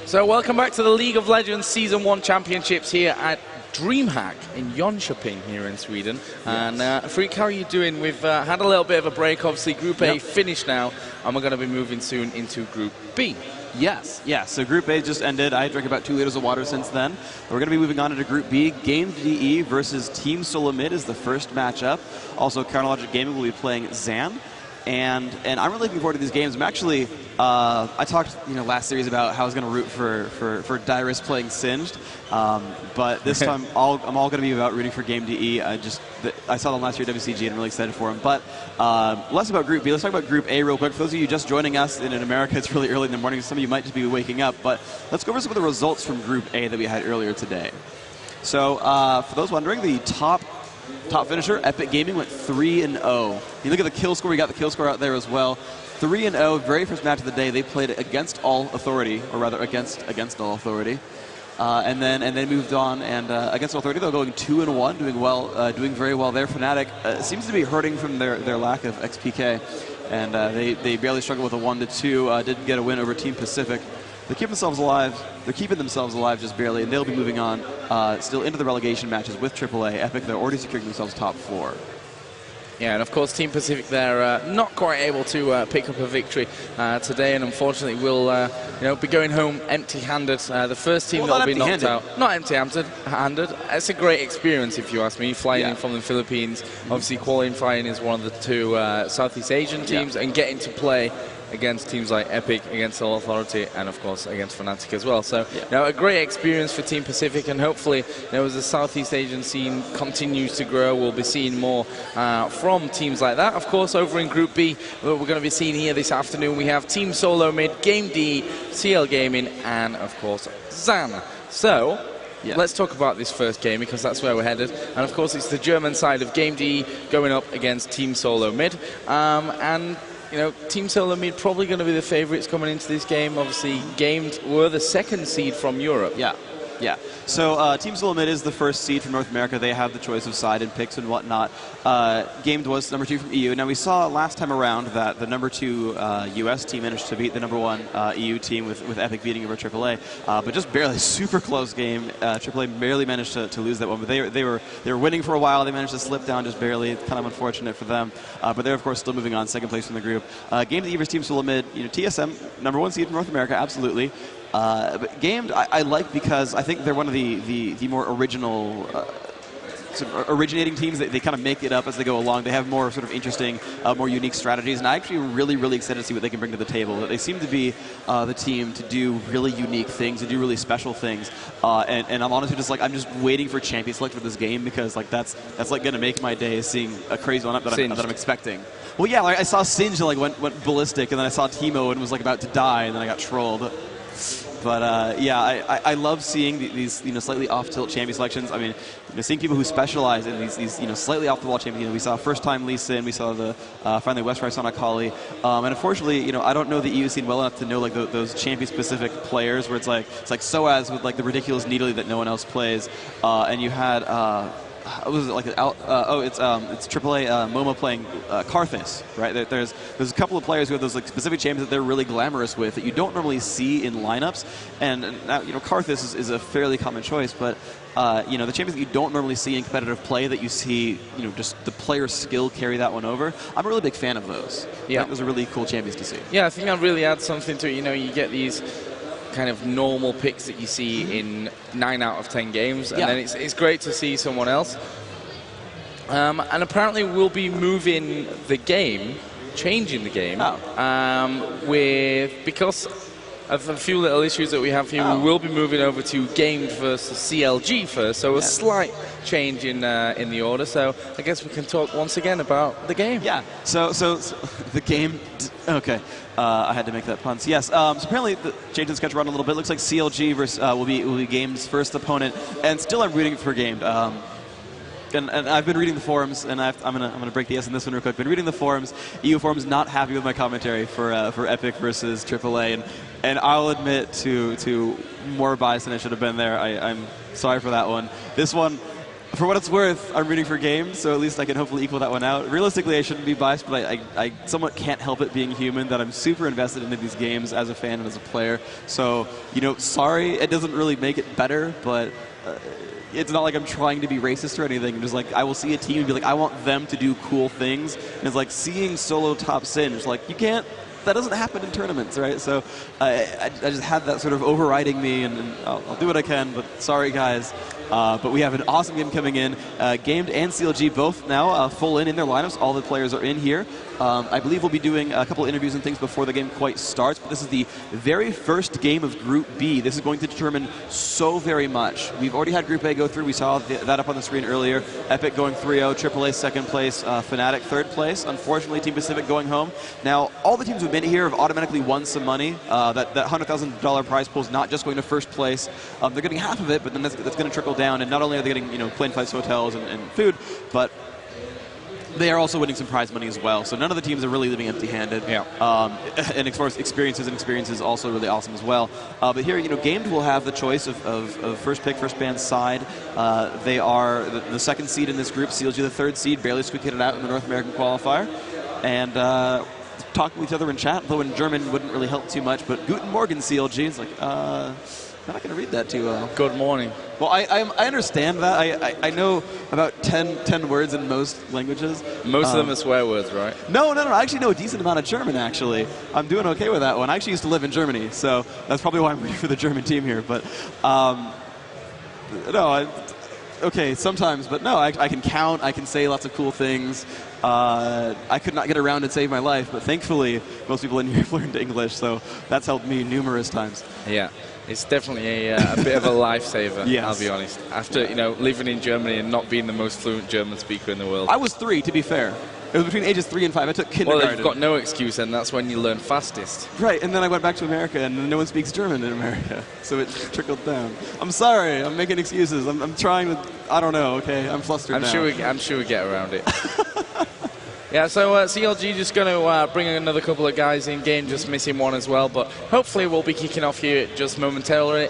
So welcome back to the League of Legends Season 1 Championships here at DreamHack in Jönköping here in Sweden. Yes. And Freak, how are you doing? We've had a little bit of a break. Obviously, Group A finished now, and we're going to be moving soon into Group B. Yes, so Group A just ended. I drank about 2 liters of water since then. We're going to be moving on into Group B. Game DE versus Team Solo Mid is the first matchup. Also, Chronologic Gaming will be playing Zan. And I'm really looking forward to these games. I'm actually, I talked last series about how I was going to root for Dyrus playing Singed, but this time I'm all going to be about rooting for Game DE. I saw them last year at WCG and I'm really excited for them. But less about Group B. Let's talk about Group A real quick. For those of you just joining us in America, it's really early in the morning. Some of you might just be waking up. But let's go over some of the results from Group A that we had earlier today. So for those wondering, the top finisher, Epic Gaming, went 3-0. You look at the kill score, we got the kill score out there as well. 3-0, very first match of the day. They played against All Authority, or rather against All Authority. And then moved on, and against All Authority, they're going 2-1, doing very well there. Fnatic seems to be hurting from their lack of XPK, and they barely struggled with a 1-2. Did get a win over Team Pacific. They keep themselves alive. They're keeping themselves alive just barely, and they'll be moving on still into the relegation matches with AAA. Epic, they're already securing themselves top 4. Yeah, and of course Team Pacific, they're not quite able to pick up a victory today, and unfortunately will be going home empty-handed. The first team that will be knocked out. Not empty-handed. It's a great experience, if you ask me, flying in from the Philippines. Obviously, qualifying is one of the 2 Southeast Asian teams, and getting to play against teams like Epic, against All Authority, and of course against Fnatic as well. So a great experience for Team Pacific, and hopefully as the Southeast Asian scene continues to grow, we'll be seeing more from teams like that. Of course, over in Group B, we're going to be seeing here this afternoon, we have Team Solo Mid, Game D, CL Gaming, and of course Zan. So let's talk about this first game, because that's where we're headed. And of course it's the German side of Game D going up against Team Solo Mid. Team Solo Mid probably going to be the favourites coming into this game. Obviously, Gamed were the 2nd seed from Europe. Yeah. So Team Solo Mid is the 1st seed from North America. They have the choice of side and picks and whatnot. Gamed was number 2 from EU. Now, we saw last time around that the number 2 US team managed to beat the number 1 EU team with Epic beating over AAA, but just barely. Super close game. AAA barely managed to lose that one, but they were winning for a while. They managed to slip down just barely. Kind of unfortunate for them, but they're of course still moving on, 2nd place in the group. Game of the versus Team Solo Mid. TSM, number 1 seed from North America, absolutely. But Gamed, I like, because I think they're one of the more original, sort of originating teams. They kind of make it up as they go along. They have more sort of interesting, more unique strategies, and I actually really, really excited to see what they can bring to the table. They seem to be the team to do really unique things, to do really special things, and I'm honestly just I'm just waiting for champion select for this game, because that's going to make my day, seeing a crazy lineup that I'm expecting. Well, yeah, I saw Singed went ballistic, and then I saw Teemo and was about to die, and then I got trolled. But I love seeing these slightly off-tilt champion selections. I mean, seeing people who specialize in these slightly off-the-wall champions. We saw first-time Lee Sin, we saw the finally Westrise on Akali, and unfortunately, I don't know the EU scene well enough to know those champion-specific players where it's like Soaz with the ridiculous Needly that no one else plays, and you had. What was it it's AAA MoMA playing Karthus, right? There's a couple of players who have those specific champions that they're really glamorous with that you don't normally see in lineups, and now Karthus is a fairly common choice, but the champions that you don't normally see in competitive play that you see, just the player skill carry that one over. I'm a really big fan of those. Yeah, those are really cool champions to see. Yeah, I think that really adds something to it. You get these kind of normal picks that you see in 9 out of 10 games, and then it's great to see someone else. And apparently we'll be moving the game, changing the game, because of a few little issues that we have here. We will be moving over to Gamed versus CLG first, so a slight change in the order. So I guess we can talk once again about the game. Yeah. So the game. Okay. I had to make that pun. So yes. So apparently, changing the sketch around a little bit. Looks like CLG versus will be Gamed's first opponent, and still I'm rooting for Gamed. And I've been reading the forums, and I'm gonna break the ice on this one real quick. Been reading the forums. EU forums not happy with my commentary for Epic versus AAA, and I'll admit to more bias than I should have been there. I'm sorry for that one. This one, For what it's worth, I'm rooting for Games, so at least I can hopefully equal that one out. Realistically, I shouldn't be biased, but I somewhat can't help it being human that I'm super invested into these games as a fan and as a player. So, sorry, it doesn't really make it better, but it's not like I'm trying to be racist or anything. I'm just like, I will see a team and be like, I want them to do cool things. And it's like seeing solo top Sin, it's like, you can't, that doesn't happen in tournaments, right? So I just had that sort of overriding me, and I'll do what I can, but sorry, guys. But we have an awesome game coming in. Gamed and CLG both now full in their lineups. All the players are in here. I believe we'll be doing a couple of interviews and things before the game quite starts, but this is the very first game of Group B. This is going to determine so very much. We've already had Group A go through. We saw that up on the screen earlier. Epic going 3-0, AAA second place, Fnatic third place. Unfortunately, Team Pacific going home. Now, all the teams who've been here have automatically won some money. That $100,000 prize pool is not just going to first place. They're getting half of it, but then that's going to trickle down, and not only are they getting plane flights, hotels, and food, but they are also winning some prize money as well. So none of the teams are really leaving empty-handed. Yeah. And as far as experiences also really awesome as well. But here, Gamed will have the choice of first pick, first ban side. They are the second seed in this group. CLG the third seed, barely squeaked it out in the North American qualifier. And talking with each other in chat, though in German wouldn't really help too much. But Guten Morgen, CLG. It's like, I'm not going to read that too well. Good morning. Well, I understand that. I know about 10 words in most languages. Most of them are swear words, right? No. I actually know a decent amount of German, actually. I'm doing okay with that one. I actually used to live in Germany, so that's probably why I'm rooting for the German team here. But, okay, sometimes. But no, I can count. I can say lots of cool things. I could not get around and save my life, but thankfully, most people in here have learned English, so that's helped me numerous times. Yeah. It's definitely a bit of a lifesaver, yes. I'll be honest. After, living in Germany and not being the most fluent German speaker in the world. I was 3, to be fair. It was between ages 3 and 5. I took kindergarten. Well, you've got no excuse, and that's when you learn fastest. Right, and then I went back to America, and no one speaks German in America, so it trickled down. I'm sorry, I'm making excuses. I'm trying to, I don't know, okay? I'm flustered now. I'm sure we get around it. Yeah, so CLG just going to bring another couple of guys in game, just missing one as well, but hopefully we'll be kicking off here just momentarily.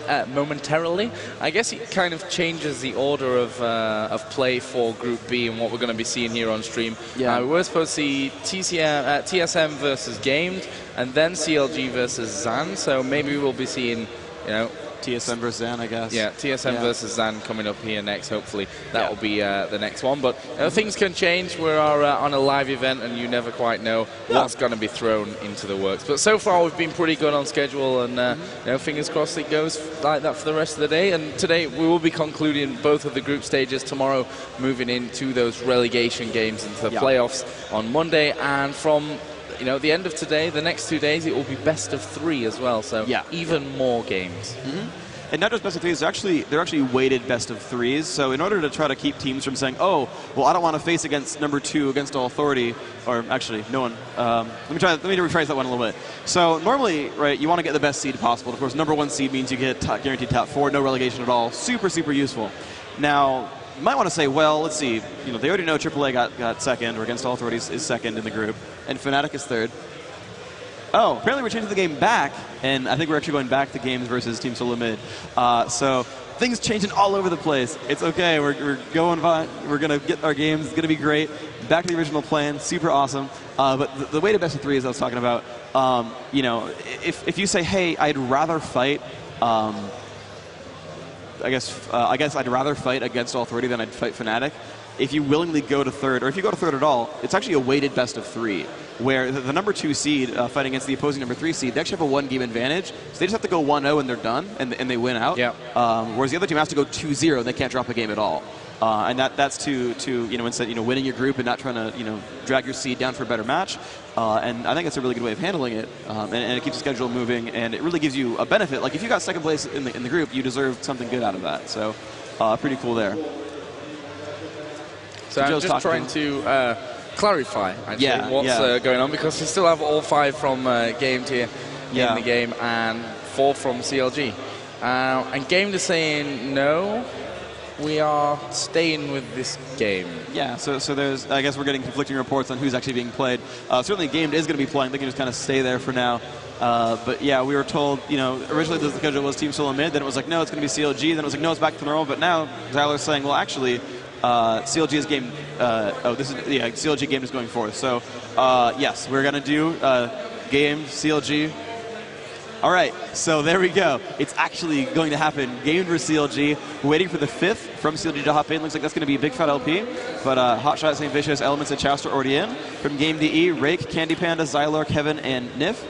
I guess it kind of changes the order of play for Group B and what we're going to be seeing here on stream. Yeah. We were supposed to see TSM versus Gamed, and then CLG versus Zan, so maybe we'll be seeing, TSM versus Zan, I guess. Yeah, TSM versus Zan coming up here next. Hopefully that will be the next one. But things can change. We are on a live event, and you never quite know what's going to be thrown into the works. But so far, we've been pretty good on schedule, and fingers crossed it goes like that for the rest of the day. And today, we will be concluding both of the group stages. Tomorrow, moving into those relegation games into the playoffs on Monday, and from the end of today, the next 2 days, it will be best of 3 as well. So even more games. And not just best of 3s, they're actually weighted best of 3s. So in order to try to keep teams from saying, oh, well, I don't want to face against number 2 against All Authority, or actually, no one. Let me rephrase that one a little bit. So normally, right, you want to get the best seed possible. Of course, number 1 seed means you get guaranteed top 4, no relegation at all. Super, super useful. Now, you might want to say, well, let's see. They already know AAA got second, or against All Authorities is second in the group, and Fnatic is third. Oh, apparently we're changing the game back, and I think we're actually going back to games versus Team Solo Mid. So things changing all over the place. It's okay. We're going fine. We're going to get our games. It's going to be great. Back to the original plan. Super awesome. But the way to best of 3 is I was talking about, if you say, hey, I'd rather fight, I guess I'd rather fight against All Authority than I'd fight Fnatic. If you willingly go to third, or if you go to third at all, it's actually a weighted best of 3, where the number 2 seed fighting against the opposing number 3 seed, they actually have a 1-game advantage, so they just have to go 1-0 and they're done, and they win out. Yeah. Whereas the other team has to go 2-0 and they can't drop a game at all. And that's to instead winning your group and not trying to drag your seed down for a better match. And I think it's a really good way of handling it, and it keeps the schedule moving, and it really gives you a benefit. Like if you got second place in the group, you deserve something good out of that. So pretty cool there. So I'm just trying to clarify actually what's going on, because we still have all 5 from Gamed here in the game and 4 from CLG. And Gamed is saying no. We are staying with this game. Yeah, so there's, I guess we're getting conflicting reports on who's actually being played. Certainly Gamed is going to be playing. They can just kind of stay there for now. But yeah, we were told, originally the schedule was Team Solo Mid, then it was like, no, it's going to be CLG, then it was like, no, it's back to normal. But now Zyler's saying, well, actually, CLG's game. CLG game is going forth. So yes, we're gonna do game CLG. All right, so there we go. It's actually going to happen. Game versus CLG. We're waiting for the 5th from CLG to hop in. Looks like that's going to be Big Fat LP. But Hotshot, St. Vicious, Elements, and Chowster already in. From Game DE, Rake, Candy Panda, Xylor, Kevin, and Nif.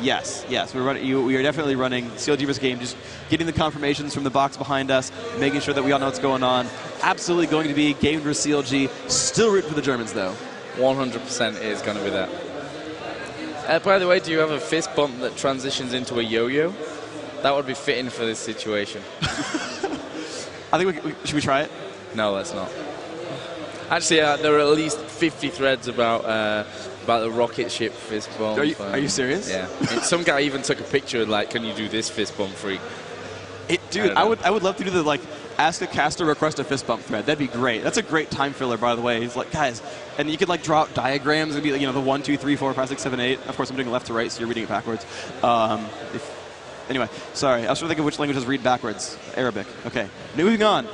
Yes, we're running. We are definitely running CLG versus game. Just getting the confirmations from the box behind us, making sure that we all know what's going on. Absolutely going to be game versus CLG. Still rooting for the Germans, though. 100% is going to be that. By the way, do you have a fist bump that transitions into a yo-yo? That would be fitting for this situation. I think should we try it? No, let's not. Actually, there are at least 50 threads about the rocket ship fist bump. Are you serious? Yeah. Some guy even took a picture like, can you do this fist bump, freak? Dude, I would love to do the ask a caster, request a fist bump thread. That'd be great. That's a great time filler, by the way. He's like, guys, and you could draw out diagrams and be the 1, 2, 3, 4, 5, 6, 7, 8. Of course, I'm doing left to right, so you're reading it backwards. Anyway, sorry. I was trying to think of which languages read backwards. Arabic. Okay. Moving on.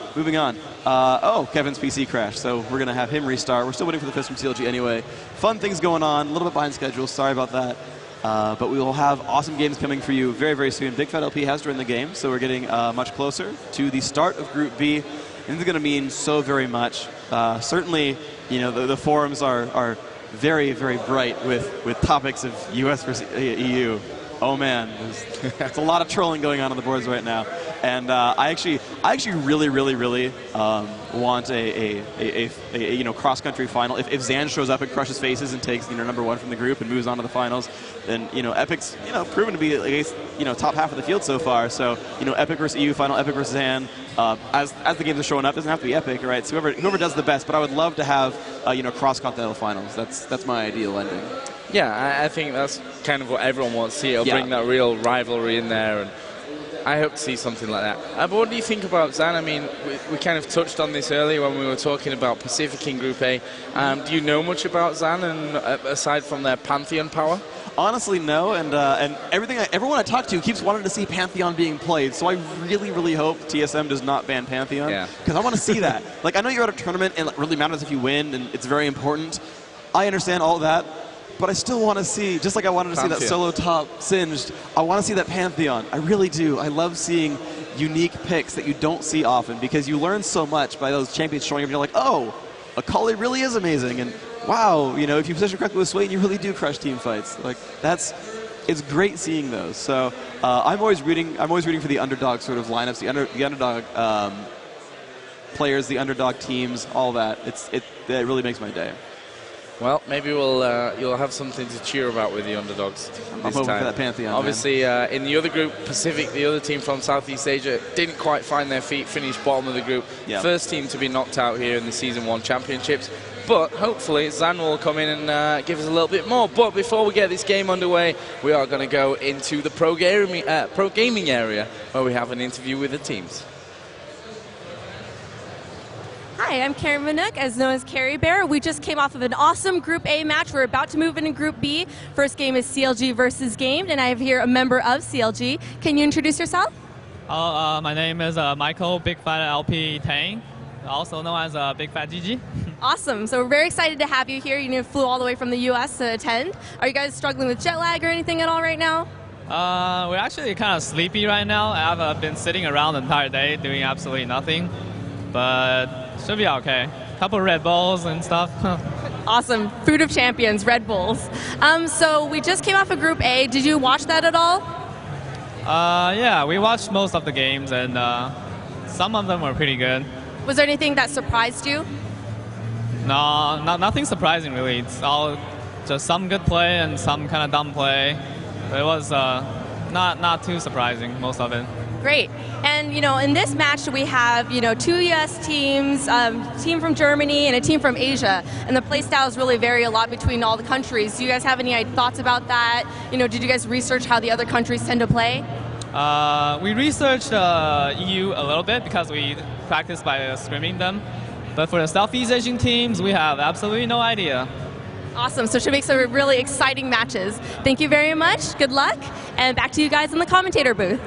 Oh, Kevin's PC crashed, so we're gonna have him restart. We're still waiting for the fist from CLG anyway. Fun things going on. A little bit behind schedule. Sorry about that. But we will have awesome games coming for you very, very soon. Big Fat LP has joined the game, so we're getting much closer to the start of Group B. And this is going to mean so very much. Certainly, the forums are very, very bright with topics of US versus EU. Oh man, there's a lot of trolling going on the boards right now, and I actually really want a cross-country final. If Zan shows up and crushes faces and takes #1 from the group and moves on to the finals, then Epic's proven to be at least top half of the field so far. So Epic versus EU final, Epic versus Zan. As the games are showing up, doesn't have to be Epic, right? So whoever does the best. But I would love to have cross-continental finals. That's my ideal ending. Yeah, I think that's kind of what everyone wants to see. It'll bring that real rivalry in there, and I hope to see something like that. But what do you think about Zan? I mean, we kind of touched on this earlier when we were talking about Pacific in Group A. Do you know much about Zan, and aside from their Pantheon power? Honestly, no, and everyone I talk to keeps wanting to see Pantheon being played, so I really hope TSM does not ban Pantheon, because I want to see that. I know you're at a tournament, and it really matters if you win, and it's very important. I understand all that. But I still want to see, just like I wanted to see that solo top Singed, I want to see that Pantheon. I really do. I love seeing unique picks that you don't see often, because you learn so much by those champions showing up and you're like, oh, Akali really is amazing, and wow, if you position correctly with Swain, you really do crush team fights. It's great seeing those. So I'm always rooting for the underdog sort of lineups, the underdog players, the underdog teams, all that. It really makes my day. Well, maybe you'll have something to cheer about with the underdogs. I'm hoping for that Pantheon. Obviously, in the other group, Pacific, the other team from Southeast Asia, didn't quite find their feet, finished bottom of the group. Yeah. First team to be knocked out here in the Season 1 Championships. But hopefully, Zan will come in and give us a little bit more. But before we get this game underway, we are going to go into the pro gaming area, where we have an interview with the teams. Hi, I'm Karen Minook, as known as Carrie Bear. We just came off of an awesome Group A match. We're about to move into Group B. First game is CLG versus Gamed, and I have here a member of CLG. Can you introduce yourself? My name is Michael Big Fat LP Tang, also known as Big Fat GG. Awesome. So we're very excited to have you here. You flew all the way from the U.S. to attend. Are you guys struggling with jet lag or anything at all right now? We're actually kind of sleepy right now. I've been sitting around the entire day doing absolutely nothing, but should be okay. Couple Red Bulls and stuff. Awesome. Food of champions, Red Bulls. So we just came off of Group A. Did you watch that at all? Yeah, we watched most of the games, and some of them were pretty good. Was there anything that surprised you? No, nothing surprising really. It's all just some good play and some kind of dumb play. It was not too surprising, most of it. Great. And, in this match we have, 2 U.S. teams, a team from Germany and a team from Asia. And the play styles really vary a lot between all the countries. Do you guys have any thoughts about that? Did you guys research how the other countries tend to play? We researched EU a little bit because we practiced by scrimming them. But for the Southeast Asian teams, we have absolutely no idea. Awesome. So it should make some really exciting matches. Thank you very much. Good luck. And back to you guys in the commentator booth.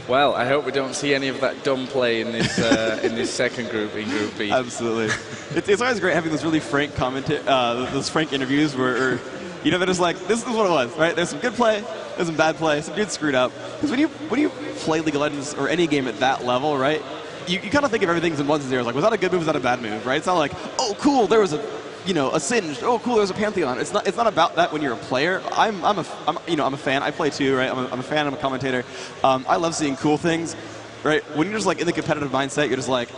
Well, I hope we don't see any of that dumb play in this in this second group, in Group B. Absolutely. It's always great having those really frank those frank interviews where, you know, they're just like, this is what it was, right? There's some good play, there's some bad play, some dude screwed up. Because when you play League of Legends or any game at that level, right, you kind of think of everything's in ones and zeros. Like, was that a good move? Was that a bad move? Right? It's not like, oh, cool, there was a singed. Oh, cool, there's a Pantheon. It's not about that when you're a player. I'm a fan. I play too, right? I'm a fan. I'm a commentator. I love seeing cool things, right? When you're just like in the competitive mindset, you're just like,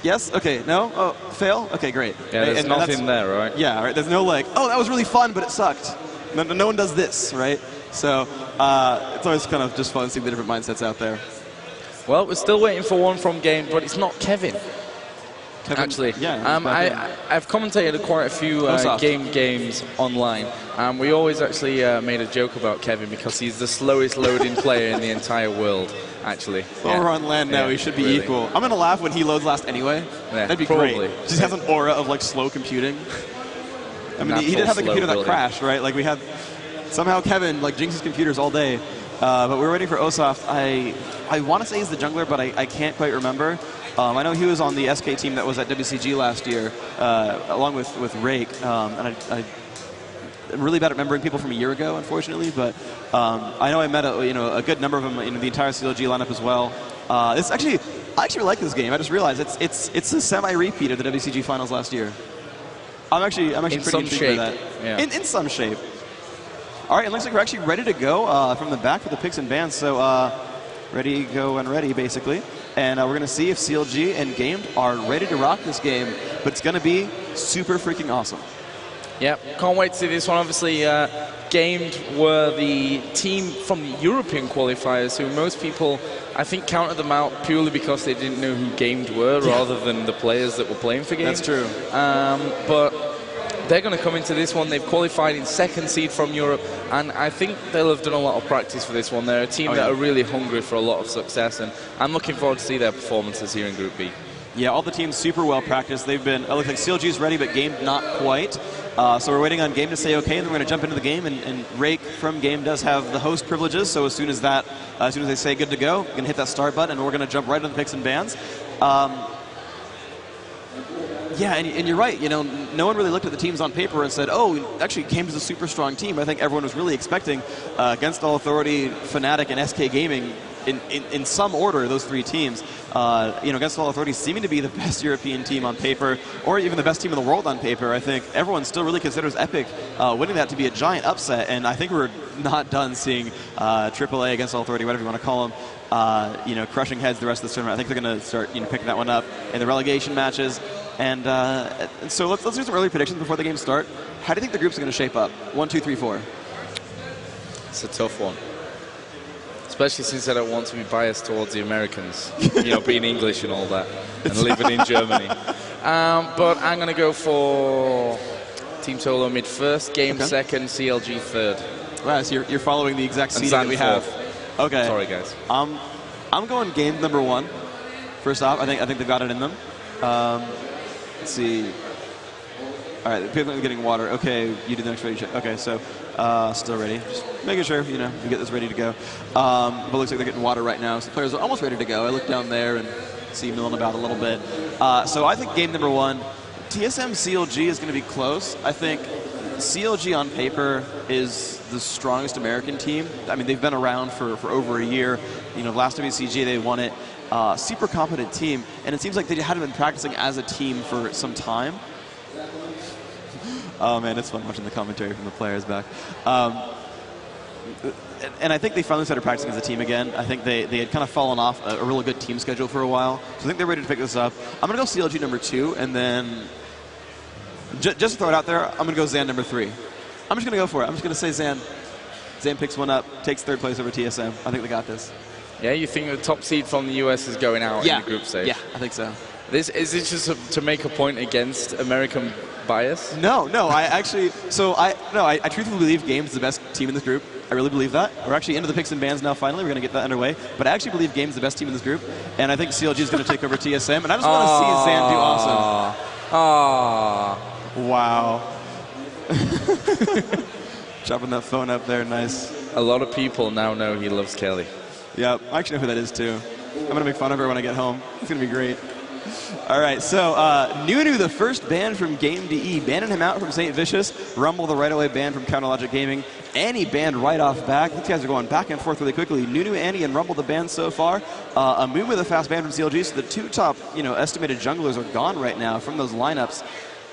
yes, okay, no, oh, fail, okay, great. Yeah, there's nothing there, right? Yeah, right. There's no like, oh, that was really fun, but it sucked. No one does this, right? So it's always kind of just fun seeing the different mindsets out there. Well, we're still waiting for one from Game, but it's not Kevin. Actually, yeah. I've commentated quite a few games online. We always actually made a joke about Kevin because he's the slowest loading player in the entire world, actually. Over on land now, he should be equal. I'm going to laugh when he loads last anyway. Yeah, that'd be probably great. Just has an aura of like slow computing. I mean, he did have the computer that crashed, right? Like we had, somehow Kevin like jinxes computers all day. But we're waiting for Osoft. I want to say he's the jungler, but I can't quite remember. I know he was on the SK team that was at WCG last year, along with Rake. And I'm really bad at remembering people from a year ago, unfortunately. But I know I met a good number of them in the entire CLG lineup as well. I actually really like this game. I just realized it's a semi-repeat of the WCG finals last year. I'm actually pretty intrigued by that. Yeah. In some shape. All right, it looks like we're actually ready to go from the back for the picks and bans. So ready, go, and ready, basically. And we're going to see if CLG and Gamed are ready to rock this game. But it's going to be super freaking awesome. Yeah, can't wait to see this one. Obviously, Gamed were the team from the European qualifiers who most people, I think, counted them out purely because they didn't know who Gamed were rather than the players that were playing for Gamed. That's true. But they're going to come into this one. They've qualified in second seed from Europe, and I think they'll have done a lot of practice for this one. They're a team that are really hungry for a lot of success, and I'm looking forward to see their performances here in Group B. Yeah, all the teams super well practiced. They've been, it looks like CLG's ready, but Game not quite. So we're waiting on Game to say okay, and then we're going to jump into the game. And Rake from Game does have the host privileges, so as soon as they say good to go, we're going to hit that start button, and we're going to jump right into the picks and bans. Yeah, and you're right. You know, no one really looked at the teams on paper and said, oh, actually, Game is a super strong team. I think everyone was really expecting Against All Authority, Fnatic, and SK Gaming in some order, those three teams. Against All Authority seeming to be the best European team on paper, or even the best team in the world on paper. I think everyone still really considers Epic winning that to be a giant upset, and I think we're not done seeing AAA, Against All Authority, whatever you want to call them, crushing heads the rest of the tournament. I think they're going to start picking that one up in the relegation matches. And so let's do some early predictions before the games start. How do you think the groups are going to shape up? 1, 2, 3, 4. It's a tough one. Especially since I don't want to be biased towards the Americans, being English and all that, and living in Germany. But I'm going to go for Team Solo mid first, Game second, CLG third. Right, so you're following the exact seed that we have. Okay. Sorry, guys. I'm going Game number 1. First off, I think they've got it in them. Let's see. All right, people are getting water. Okay, you do the next ready check. Okay, so still ready. Just making sure, we get this ready to go. But it looks like they're getting water right now, so the players are almost ready to go. I look down there and see milling about a little bit. So I think Game number 1, TSM CLG is going to be close. I think CLG on paper is the strongest American team. I mean, they've been around for over a year. Last WCG they won it. Super competent team, and it seems like they hadn't been practicing as a team for some time. Oh man, it's fun watching the commentary from the players back. And I think they finally started practicing as a team again. I think they had kind of fallen off a really good team schedule for a while. So I think they're ready to pick this up. I'm going to go CLG number 2, and then just to throw it out there, I'm going to go Zan number 3. I'm just going to go for it. I'm just going to say Zan. Zan picks one up, takes third place over TSM. I think they got this. Yeah, you think the top seed from the US is going out in the group stage? Yeah, I think so. Is it just to make a point against American bias? No. I truthfully believe Game is the best team in this group. I really believe that. We're actually into the picks and bans now. Finally, we're going to get that underway. But I actually believe Game is the best team in this group, and I think CLG is going to take over TSM. And I just want to see Zan do awesome. Wow. Dropping that phone up there, nice. A lot of people now know he loves Kelly. Yep, I actually know who that is too. I'm going to make fun of her when I get home. It's going to be great. All right, so Nunu, the first ban from Game DE, banning him out from St. Vicious. Rumble, the right-away ban from Counterlogic Gaming. Annie banned right off back. These guys are going back and forth really quickly. Nunu, Annie, and Rumble the bans so far. Amumu with a fast ban from CLG, so the two top estimated junglers are gone right now from those lineups.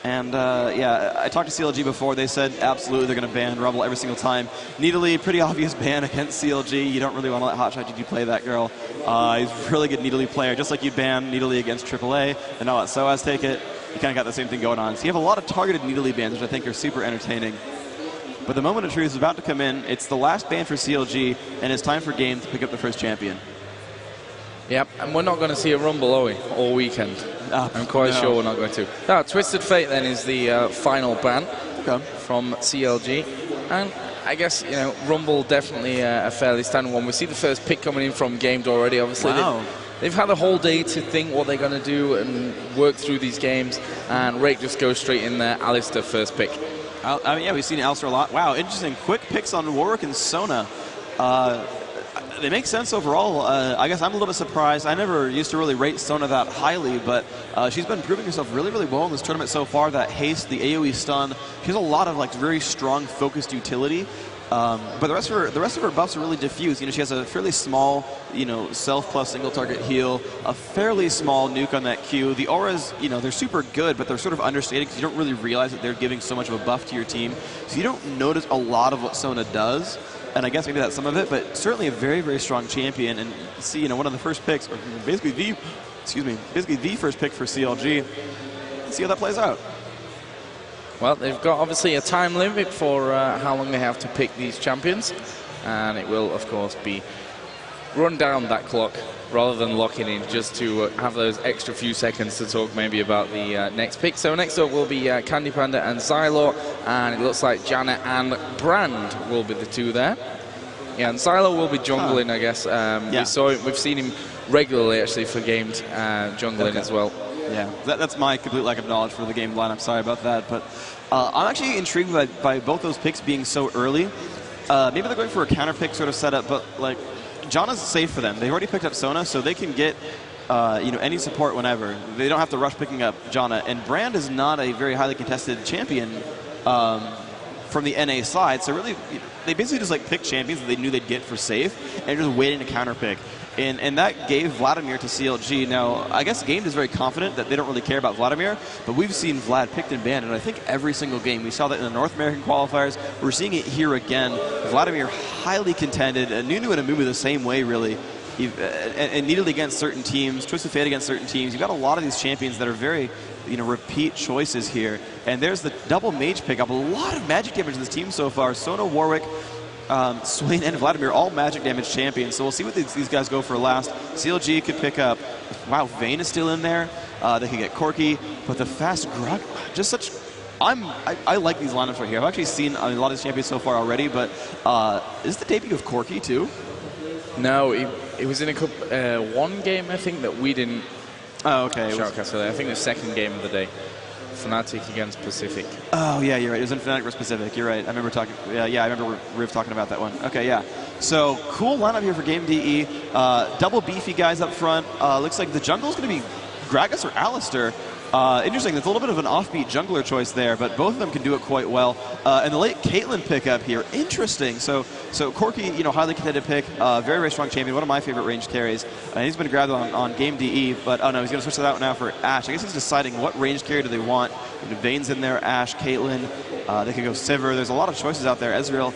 And yeah, I talked to CLG before. They said absolutely they're going to ban Rumble every single time. Needly, pretty obvious ban against CLG. You don't really want to let Hotshot GG play that girl. He's a really good Needly player. Just like you ban Needly against AAA and not let SOAS take it, you kind of got the same thing going on. So you have a lot of targeted Needly bans, which I think are super entertaining. But the moment of truth is about to come in. It's the last ban for CLG, and it's time for Game to pick up the first champion. Yep, and we're not going to see a Rumble, are we, all weekend? I'm quite sure we're not going to. No, Twisted Fate then is the final ban from CLG. And I guess, Rumble definitely a fairly standard one. We see the first pick coming in from Gamed already, obviously. Wow. They've had a whole day to think what they're going to do and work through these games. And Rake just goes straight in there. Alistair first pick. I mean, yeah, we've seen Alistair a lot. Wow, interesting. Quick picks on Warwick and Sona. They make sense overall. I guess I'm a little bit surprised. I never used to really rate Sona that highly, but she's been proving herself really, really well in this tournament so far. That haste, the AoE stun, she has a lot of very strong focused utility. But the rest of her buffs are really diffuse. She has a fairly small, self plus single target heal, a fairly small nuke on that Q. The auras, they're super good, but they're sort of understated because you don't really realize that they're giving so much of a buff to your team. So you don't notice a lot of what Sona does. And I guess maybe that's some of it, but certainly a very, very strong champion. And you see, one of the first picks, or basically the first pick for CLG. Let's see how that plays out. Well, they've got obviously a time limit for how long they have to pick these champions, and it will, of course, be run down that clock rather than locking in, just to have those extra few seconds to talk maybe about the next pick. So next up will be Candy Panda and Xylo, and it looks like Janet and Brand will be the two there. Yeah, and Xylo will be jungling, I guess. We've seen him regularly actually for gamed jungling as well. Yeah, that's my complete lack of knowledge for the game line. I'm sorry about that, but I'm actually intrigued by both those picks being so early. Maybe they're going for a counter pick sort of setup, but Janna's safe for them. They've already picked up Sona, so they can get any support whenever. They don't have to rush picking up Janna. And Brand is not a very highly contested champion from the NA side, so really they basically just pick champions that they knew they'd get for safe and just waiting to counter pick. And that gave Vladimir to CLG. Now, I guess Gamed is very confident that they don't really care about Vladimir, but we've seen Vlad picked and banned, and I think every single game. We saw that in the North American qualifiers. We're seeing it here again. Vladimir highly contended. Nunu and Amumu the same way, really. And needed against certain teams, Twisted Fate against certain teams. You've got a lot of these champions that are very, repeat choices here. And there's the double mage pickup. A lot of magic damage in this team so far. Sona, Warwick, Swain, and Vladimir, all magic damage champions. So we'll see what these guys go for last. CLG could pick up, wow, Vayne is still in there. They could get Corki, but the fast Grog, just such, I like these lineups right here. I've actually seen a lot of these champions so far already, but is the debut of Corki too? No, it was in one game, I think, that we didn't. Oh, okay. Shoutcast, I think the second game of the day. Fnatic against Pacific. Oh, yeah, you're right. It was in Fnatic versus Pacific. You're right. I remember talking. Yeah, I remember Riv talking about that one. Okay, yeah. So, cool lineup here for Game DE. Double beefy guys up front. Looks like the jungle is going to be Gragas or Alistair. Interesting. That's a little bit of an offbeat jungler choice there, but both of them can do it quite well. And the late Caitlyn pickup here. Interesting. So Corki, highly contended pick. Very, very strong champion. One of my favorite ranged carries. He's been grabbed on Game DE, but oh no, he's going to switch that out now for Ashe. I guess he's deciding what ranged carry do they want. Vayne's in there, Ashe, Caitlyn. They could go Sivir. There's a lot of choices out there. Ezreal.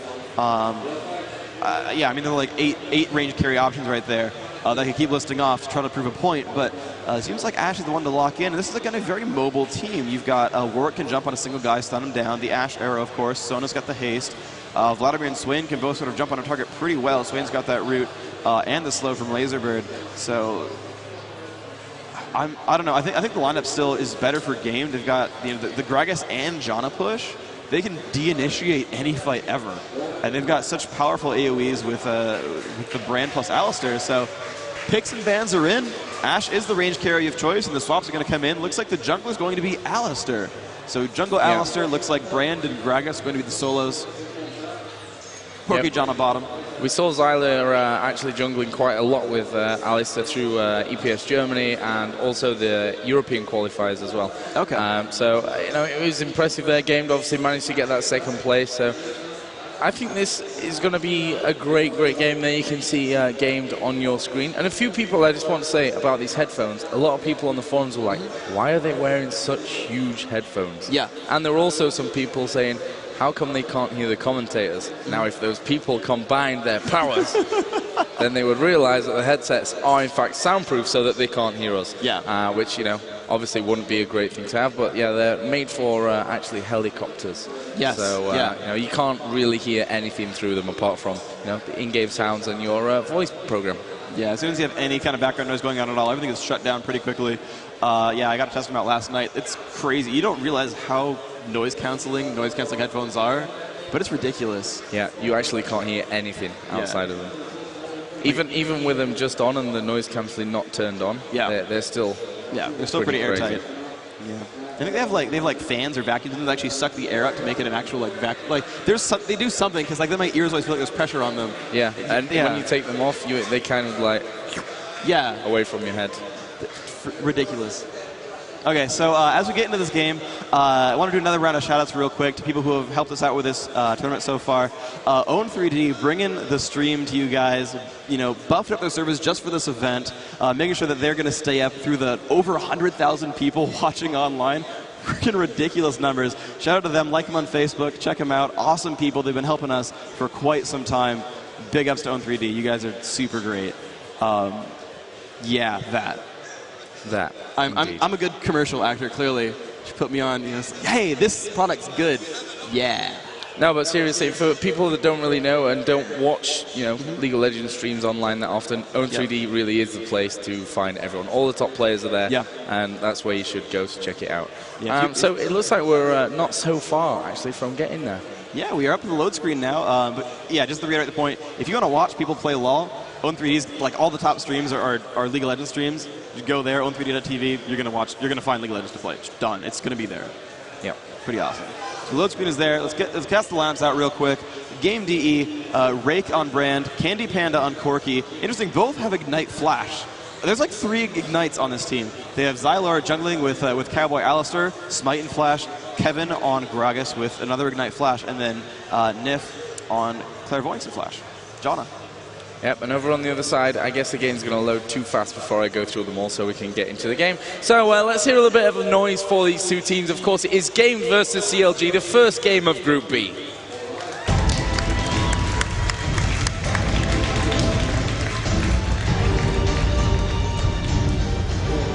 Yeah, I mean, there are eight ranged carry options right there. That could keep listing off to try to prove a point, but it seems like Ashe is the one to lock in. And this is again a very mobile team. You've got Warwick can jump on a single guy, stun him down. The Ashe arrow, of course. Sona's got the haste. Vladimir and Swain can both sort of jump on a target pretty well. Swain's got that root and the slow from Laserbird. So I don't know. I think the lineup still is better for game. They've got the Gragas and Janna push. They can de-initiate any fight ever. And they've got such powerful AoEs with the Brand plus Alistair. So picks and bans are in. Ashe is the range carry of choice, and the swaps are going to come in. Looks like the jungle is going to be Alistair. So jungle Alistair looks like Brand and Gragas are going to be the solos. Corki Janna bottom. We saw Zyler actually jungling quite a lot with Alistair through EPS Germany and also the European qualifiers as well. Okay. So, it was impressive there. Gamed obviously managed to get that second place. So, I think this is going to be a great, great game. There you can see Gamed on your screen. And a few people, I just want to say about these headphones, a lot of people on the forums were like, why are they wearing such huge headphones? Yeah. And there were also some people saying, how come they can't hear the commentators? Now, if those people combined their powers, then they would realize that the headsets are in fact soundproof so that they can't hear us. Yeah. Which, obviously wouldn't be a great thing to have, but yeah, they're made for actually helicopters. Yes. So, you can't really hear anything through them apart from, the in-game sounds and your voice program. Yeah, as soon as you have any kind of background noise going on at all, everything is shut down pretty quickly. Yeah, I got to test them out last night. It's crazy. You don't realize how noise canceling headphones are, but it's ridiculous. Yeah, you actually can't hear anything outside of them. Even with them just on and the noise canceling not turned on, they're still pretty airtight. Yeah. I think they have fans or vacuums that actually suck the air out to make it an actual vacuum. They do something because then my ears always feel like there's pressure on them. Yeah, and when you take them off, they kind of away from your head. Ridiculous. Okay, so as we get into this game, I want to do another round of shout-outs real quick to people who have helped us out with this tournament so far. Own3D bringing the stream to you guys, buffed up their servers just for this event, making sure that they're going to stay up through the over 100,000 people watching online. Freaking ridiculous numbers. Shout out to them, like them on Facebook, check them out. Awesome people. They've been helping us for quite some time. Big ups to Own3D. You guys are super great. I'm a good commercial actor, clearly. She put me on, hey, this product's good. Yeah. No, but seriously, for people that don't really know and don't watch, League of Legends streams online that often, Own3D really is the place to find everyone. All the top players are there, and that's where you should go to check it out. Yeah, so it looks like we're not so far, actually, from getting there. Yeah, we are up to the load screen now. But yeah, just to reiterate the point, if you want to watch people play LoL, Own3D's, all the top streams are League of Legends streams. You go there, Own3D.tv, you're going to find League of Legends to play. It's done. It's going to be there. Yeah. Pretty awesome. So the load screen is there. Let's cast the lineups out real quick. Game DE, Rake on Brand, Candy Panda on Corki. Interesting, both have Ignite Flash. There's 3 Ignites on this team. They have Zylar jungling with Cowboy Alistair, Smite and Flash, Kevin on Gragas with another Ignite Flash, and then Nif on Clairvoyance and Flash. Jana. Yep, and over on the other side, I guess the game's going to load too fast before I go through them all so we can get into the game. So let's hear a little bit of a noise for these two teams. Of course, it is Game versus CLG, the first game of Group B.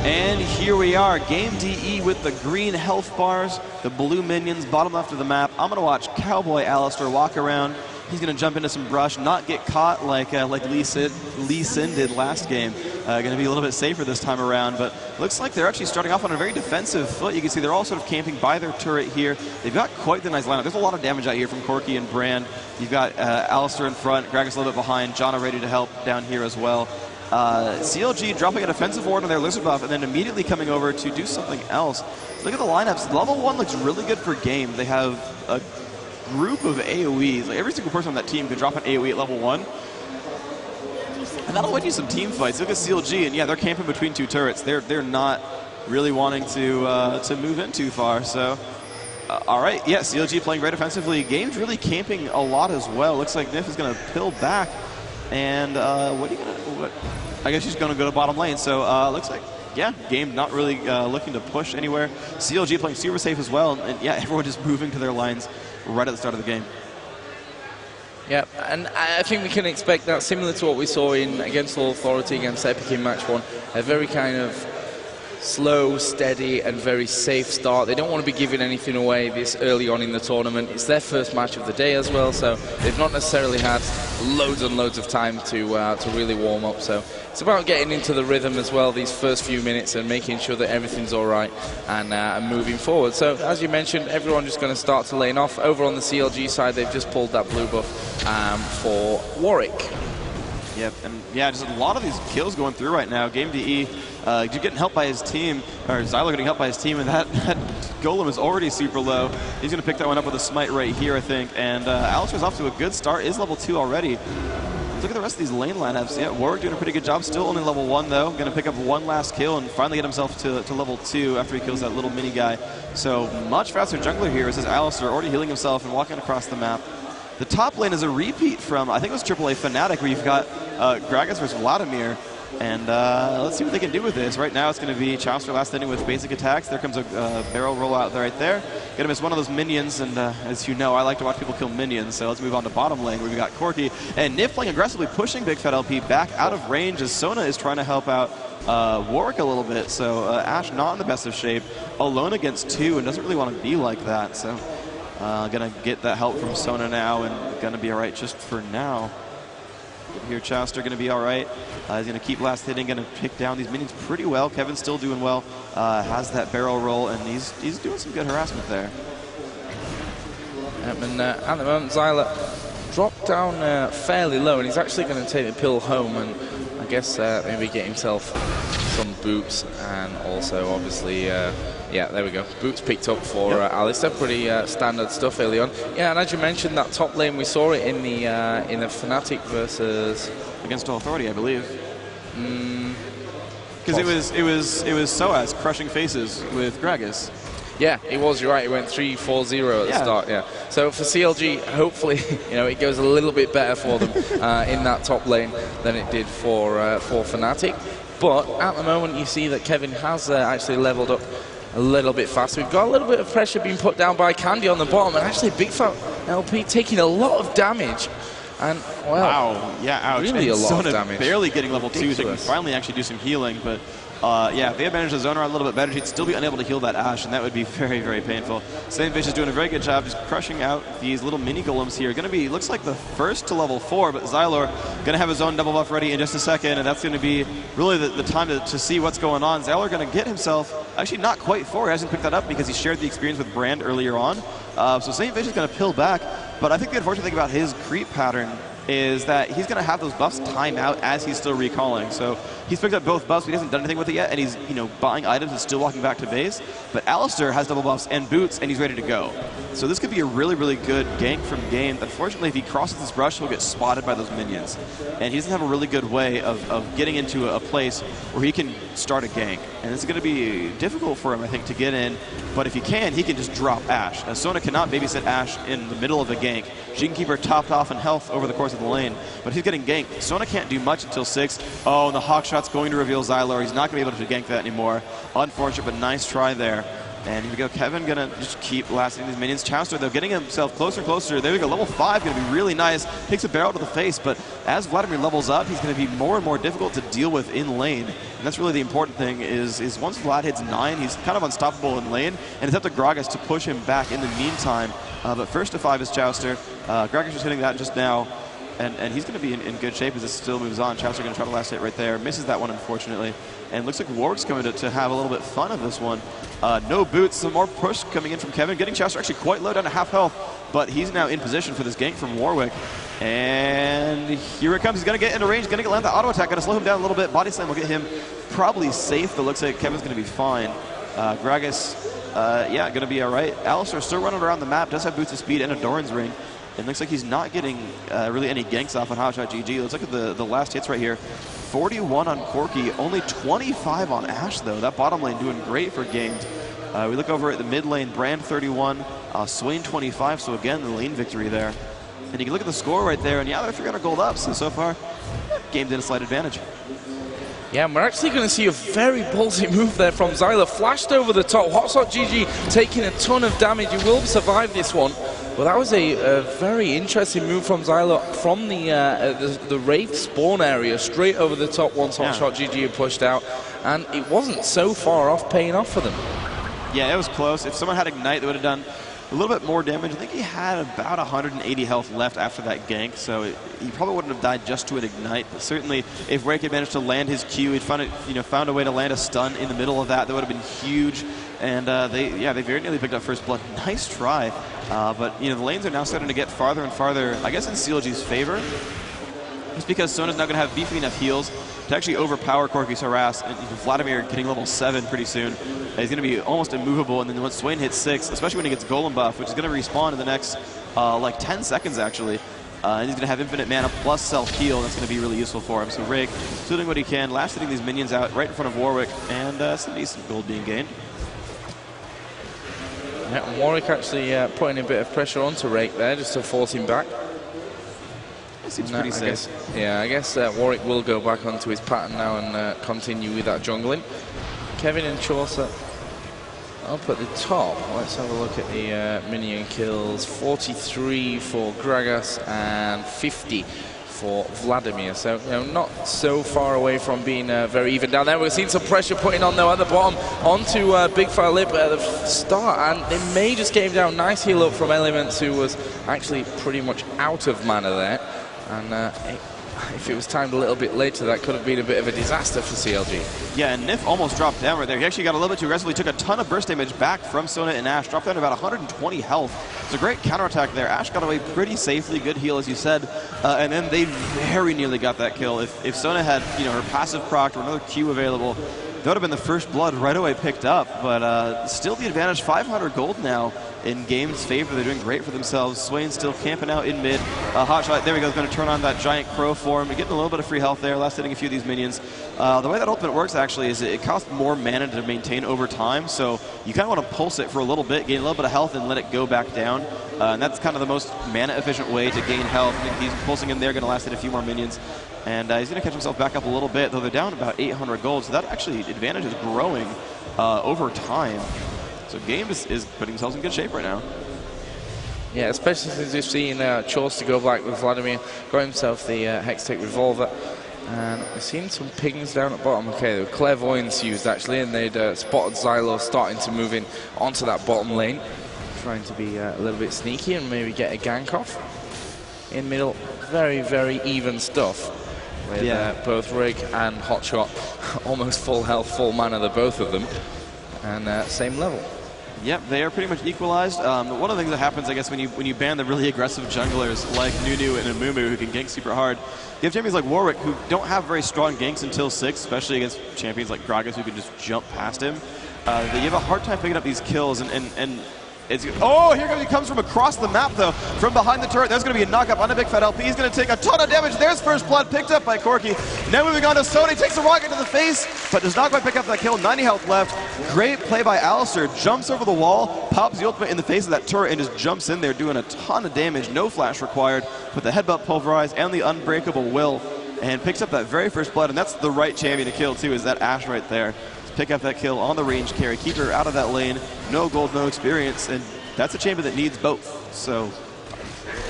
And here we are, Game DE with the green health bars, the blue minions, bottom left of the map. I'm going to watch Cowboy Alistair walk around. He's going to jump into some brush, not get caught like Lee Sin did last game. Going to be a little bit safer this time around, but looks like they're actually starting off on a very defensive foot. You can see they're all sort of camping by their turret here. They've got quite the nice lineup. There's a lot of damage out here from Corki and Brand. You've got Alistair in front, Gragas a little bit behind, Jana ready to help down here as well. CLG dropping a defensive ward on their Lizard buff and then immediately coming over to do something else. Look at the lineups. Level 1 looks really good for Game. They have a group of AoEs. Every single person on that team can drop an AoE at level 1. And that'll win you some team fights. Look at CLG, and yeah, they're camping between 2 turrets. They're not really wanting to move in too far. So, all right, yeah, CLG playing very defensively. Game's really camping a lot as well. Looks like Nif is going to pill back. And I guess she's going to go to bottom lane. So looks like, yeah, Game not really looking to push anywhere. CLG playing super safe as well. And yeah, everyone just moving to their lines right at the start of the game. Yeah, and I think we can expect that similar to what we saw against All Authority, against Epic in match 1. A very kind of slow, steady, and very safe start. They don't want to be giving anything away this early on in the tournament. It's their first match of the day as well, so they've not necessarily had loads and loads of time to really warm up. So it's about getting into the rhythm as well these first few minutes and making sure that everything's all right and moving forward. So as you mentioned, everyone just going to start to lane off. Over on the CLG side, they've just pulled that blue buff for Warwick. Yep, and yeah, just a lot of these kills going through right now. Game DE getting helped by his team, or Zyler getting helped by his team, and that golem is already super low. He's going to pick that one up with a smite right here, I think. And Alistair's off to a good start, is level 2 already. look at the rest of these lane lineups. Yeah, Warwick doing a pretty good job. Still only level 1 though. Going to pick up one last kill and finally get himself to level 2 after he kills that little mini guy. So much faster jungler here. This is Alistair already healing himself and walking across the map. The top lane is a repeat from, I think it was AAA Fnatic, where you've got Gragas versus Vladimir. And let's see what they can do with this. Right now it's going to be Chauster last ending with basic attacks. There comes a barrel roll out there right there. Gonna miss one of those minions, and as you know, I like to watch people kill minions, so let's move on to bottom lane where we got Corki. And Nif playing aggressively, pushing Big Fat LP back out of range as Sona is trying to help out Warwick a little bit. So Ash not in the best of shape, alone against 2, and doesn't really want to be like that. So gonna get that help from Sona now, and gonna be alright just for now. Here, Chauster going to be all right. He's going to keep last hitting, going to pick down these minions pretty well. Kevin's still doing well. Has that barrel roll, and he's doing some good harassment there. And at the moment, Zyla dropped down fairly low, and he's actually going to take the pill home, and I guess maybe get himself some boots, and also obviously, yeah, there we go. Boots picked up for Alistair. Pretty standard stuff early on. Yeah, and as you mentioned, that top lane, we saw it in the Fnatic versus against Authority, I believe. Because it was Soaz crushing faces with Gragas. Yeah, it was. You're right. It went 3-4-0 at the start. Yeah. So for CLG, hopefully, it goes a little bit better for them in that top lane than it did for Fnatic. But at the moment, you see that Kevin has actually leveled up a little bit faster. We've got a little bit of pressure being put down by Candy on the bottom, and actually Big Fat LP taking a lot of damage. And wow, yeah, ouch. Really and a lot Sona of damage. Barely getting level 2, so he can finally actually do some healing. But yeah, if they had managed to zone around a little bit better, he'd still be unable to heal that Ashe, and that would be very, very painful. Sanefish is doing a very good job just crushing out these little mini golems here. Going to be, looks like the first to level 4, but Xylor going to have his own double buff ready in just a second, and that's going to be really the time to see what's going on. Xylor going to get himself, actually not quite 4, he hasn't picked that up because he shared the experience with Brand earlier on. So Sanefish is going to pill back, but I think the unfortunate thing about his creep pattern is that he's going to have those buffs time out as he's still recalling. So he's picked up both buffs, but he hasn't done anything with it yet, and he's buying items and still walking back to base. But Alistair has double buffs and boots, and he's ready to go. So this could be a really, really good gank from game. Unfortunately, if he crosses this brush, he'll get spotted by those minions. And he doesn't have a really good way of getting into a place where he can start a gank. And it's going to be difficult for him, I think, to get in. But if he can just drop Ashe. Sona cannot babysit Ashe in the middle of a gank. She can keep her topped off in health over the course of the lane, but he's getting ganked. Sona can't do much until 6. Oh, and the hawk shot's going to reveal Xylor. He's not going to be able to gank that anymore. Unfortunate, but nice try there. And here we go. Kevin going to just keep lasting these minions. Chauster, though, getting himself closer and closer. There we go. Level 5 going to be really nice. Takes a barrel to the face, but as Vladimir levels up, he's going to be more and more difficult to deal with in lane. And that's really the important thing is once Vlad hits 9, he's kind of unstoppable in lane, and it's up to Gragas to push him back in the meantime. But first to 5 is Chauster. Gragas just hitting that just now. And he's going to be in good shape as this still moves on. Chauster going to try the last hit right there. Misses that one, unfortunately. And looks like Warwick's coming to have a little bit fun of this one. No boots. Some more push coming in from Kevin. Getting Chauster actually quite low, down to half health. But he's now in position for this gank from Warwick. And here it comes. He's going to get into range. Going to land the auto attack. Going to slow him down a little bit. Body slam will get him probably safe. But looks like Kevin's going to be fine. Gragas, yeah, going to be all right. Alistair still running around the map. Does have boots of speed and a Doran's ring. It looks like he's not getting really any ganks off on Hotshot GG. Let's look at the last hits right here. 41 on Corki, only 25 on Ashe, though. That bottom lane doing great for games. We look over at the mid lane, Brand 31, Swain 25, so again, the lane victory there. And you can look at the score right there, and yeah, they're 300 gold up, so far, game's in a slight advantage. Yeah, and we're actually going to see a very ballsy move there from Xyla. Flashed over the top. Hotshot GG taking a ton of damage. He will survive this one. Well, that was a very interesting move from Xyla from the Wraith spawn area straight over the top once Hotshot GG had pushed out. And it wasn't so far off paying off for them. Yeah, it was close. If someone had Ignite, they would have done a little bit more damage. I think he had about 180 health left after that gank, so he probably wouldn't have died just to an Ignite. But certainly, if Rake had managed to land his Q, he'd found a way to land a stun in the middle of that. That would have been huge. And they very nearly picked up first blood. Nice try. But the lanes are now starting to get farther and farther, I guess, in CLG's favor. Just because Sona's not going to have beefy enough heals to actually overpower Corki's harass. And Vladimir getting level 7 pretty soon. He's going to be almost immovable. And then once Swain hits 6, especially when he gets Golem buff, which is going to respawn in the next like 10 seconds actually, And he's going to have infinite mana plus self-heal. That's going to be really useful for him. So Rig still doing what he can, last-hitting these minions out right in front of Warwick, and some decent gold being gained. Yeah, Warwick actually putting a bit of pressure onto Rake there just to force him back. It seems pretty safe. I guess Warwick will go back onto his pattern now and continue with that jungling. Kevin and Chaucer up at the top. Let's have a look at the minion kills. 43 for Gragas and 50 for Vladimir. So, not so far away from being very even down there. We've seen some pressure putting on, though, at the bottom onto Big Fat Lip at the start, and they may just came down. Nice heal up from Elements, who was actually pretty much out of mana there. And if it was timed a little bit later, that could have been a bit of a disaster for CLG. Yeah, and Nif almost dropped down right there. He actually got a little bit too aggressive. He took a ton of burst damage back from Sona and Ash, dropped down to about 120 health. It's a great counterattack there. Ash got away pretty safely, good heal, as you said, and then they very nearly got that kill. If Sona had, her passive proc or another Q available, that would have been the first blood right away picked up, but still the advantage. 500 gold now in Game's favor. They're doing great for themselves. Swain's still camping out in mid. Hotshot, there we go, is going to turn on that giant crow form. Getting a little bit of free health there, last hitting a few of these minions. The way that ultimate works actually is it costs more mana to maintain over time, so you kind of want to pulse it for a little bit, gain a little bit of health, and let it go back down. And that's kind of the most mana efficient way to gain health. He's pulsing in there, going to last hit a few more minions. And he's going to catch himself back up a little bit, though they're down about 800 gold, so that actually advantage is growing over time. So Game is putting themselves in good shape right now. Yeah, especially since we've seen Chaucer go back with Vladimir, got himself the Hextech Revolver. And we've seen some pings down at bottom. Okay, there were Clairvoyance used actually, and they'd spotted Xylo starting to move in onto that bottom lane, trying to be a little bit sneaky and maybe get a gank off. In middle, very, very even stuff. With both Rig and Hotshot almost full health, full mana, the both of them, and same level. Yep, they are pretty much equalized. One of the things that happens, I guess, when you ban the really aggressive junglers like Nunu and Amumu, who can gank super hard, you have champions like Warwick who don't have very strong ganks until 6, especially against champions like Gragas who can just jump past him. You have a hard time picking up these kills, and it's, oh, here he comes from across the map, though, from behind the turret. There's going to be a knockup on a Big Fat LP. He's going to take a ton of damage. There's first blood picked up by Corki. Now moving on to Sony. Takes a rocket to the face, but does not quite pick up that kill. 90 health left. Great play by Alistair. Jumps over the wall, pops the ultimate in the face of that turret, and just jumps in there, doing a ton of damage. No flash required, but the headbutt pulverize and the unbreakable will, and picks up that very first blood. And that's the right champion to kill, too, is that Ash right there. Pick up that kill on the range carry, keep her out of that lane. No gold, no experience, and that's a champion that needs both. So,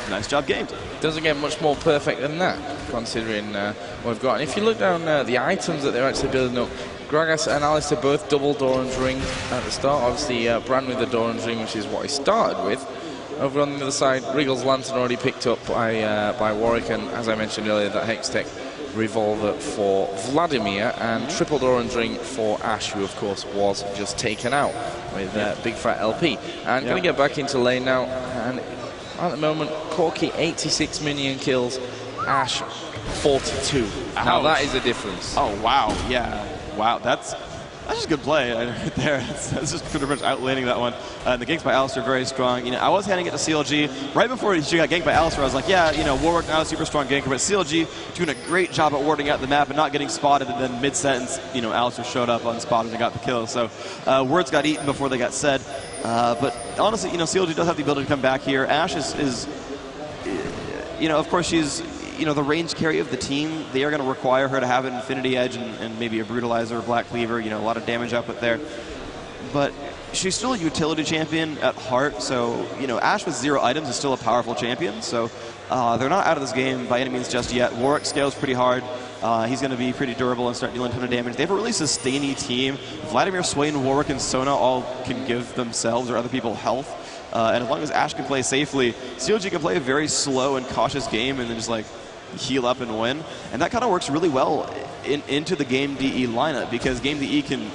nice job gamed. Doesn't get much more perfect than that, considering what we've got. And if you look down the items that they're actually building up, Gragas and Alistair both double Doran's Ring at the start. Obviously, Bran with the Doran's Ring, which is what he started with. Over on the other side, Wriggle's Lantern already picked up by Warwick, and as I mentioned earlier, that Hextech Revolver for Vladimir, and triple Doran's Ring for Ash, who of course was just taken out with Big Fat LP. And going to get back into lane now, and at the moment, Corki 86 minion kills, Ash 42. Ouch. Now that is a difference. Oh wow, yeah, wow, that's just a good play right there. That's just pretty much outlaning that one. The ganks by Alistair very strong. I was handing it to CLG right before she got ganked by Alistair. I was like, yeah, Warwick not a super strong ganker, but CLG doing a great job at warding out the map and not getting spotted. And then mid-sentence, Alistair showed up unspotted and got the kill. So words got eaten before they got said. But honestly, CLG does have the ability to come back here. Ash is of course she's the range carry of the team. They are going to require her to have an Infinity Edge and maybe a Brutalizer or Black Cleaver, a lot of damage output there. But she's still a utility champion at heart, so, Ash with 0 items is still a powerful champion, so they're not out of this game by any means just yet. Warwick scales pretty hard. He's going to be pretty durable and start dealing a ton of damage. They have a really sustainy team. Vladimir, Swain, Warwick, and Sona all can give themselves or other people health. And as long as Ash can play safely, CLG can play a very slow and cautious game and then just, heal up and win. And that kind of works really well into the Game DE lineup, because Game DE can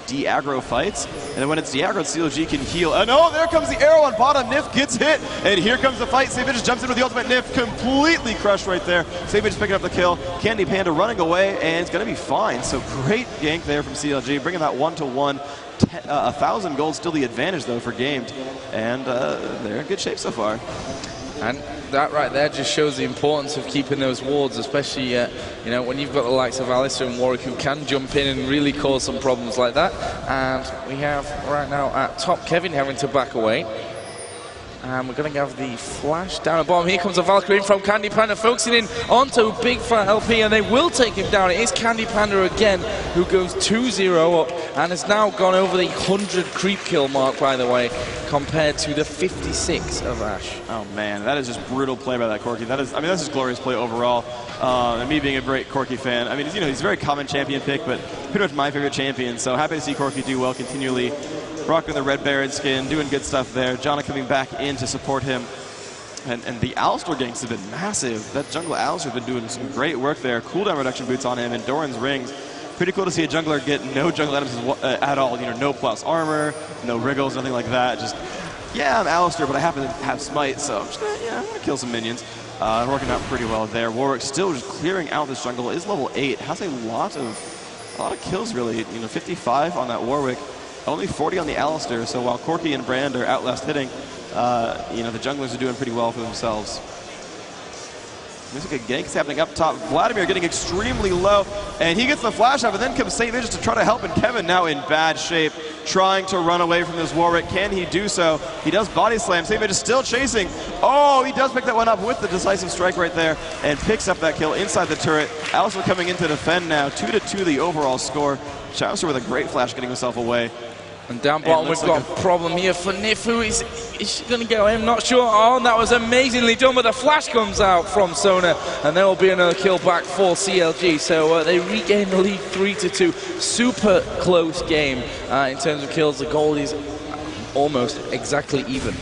de-aggro fights, and then when it's de-aggroed, CLG can heal. And oh, there comes the arrow on bottom. Nif gets hit, and here comes the fight. Savage jumps in with the ultimate. Nif completely crushed right there. Savage picking up the kill. Candy Panda running away, and it's going to be fine. So great gank there from CLG, bringing that 1-to-1. 1,000 gold, still the advantage though for Gamed, and they're in good shape so far. And that right there just shows the importance of keeping those wards, especially you know, when you've got the likes of Alistair and Warwick who can jump in and really cause some problems like that. And we have right now at top Kevin having to back away. And we're going to have the flash down at bottom. Here comes a Valkyrie in from Candy Panda, focusing in onto Big Fat LP, and they will take him down. It is Candy Panda again, who goes 2-0 up, and has now gone over the 100 creep kill mark, by the way, compared to the 56 of Ash. Oh man, that is just brutal play by that Corki. That is, I mean, that's just glorious play overall. And me being a great Corki fan, I mean, you know, he's a very common champion pick, but pretty much my favorite champion. So happy to see Corki do well continually. Rocking the red Baron skin, doing good stuff there. Jonna coming back in to support him. And the Alistair ganks have been massive. That jungler Alistair has been doing some great work there. Cooldown reduction boots on him and Doran's rings. Pretty cool to see a jungler get no jungle items at all. You know, no plus armor, no wriggles, nothing like that. Just, yeah, I'm Alistair, but I happen to have smite, so I'm just I'm gonna kill some minions. Working out pretty well there. Warwick still just clearing out this jungle. Is level 8. Has a lot of kills really. You know, 55 on that Warwick. Only 40 on the Alistair, so while Corki and Brand are outlast hitting, you know, the junglers are doing pretty well for themselves. There's a good gank happening up top. Vladimir getting extremely low, and he gets the flash up, and then comes St. Visions to try to help, and Kevin now in bad shape, trying to run away from this Warwick. Can he do so? He does body slam. St. Visions still chasing. Oh, he does pick that one up with the decisive strike right there, and picks up that kill inside the turret. Alistair coming in to defend now. 2-2 the overall score. Alistair with a great flash getting himself away. And down bottom, we've got a problem here for Nifu. Is she going to go in? Not sure. Oh, and that was amazingly done, but the flash comes out from Sona, and there will be another kill back for CLG. So they regain the lead 3-2. Super close game in terms of kills. The goal is almost exactly even.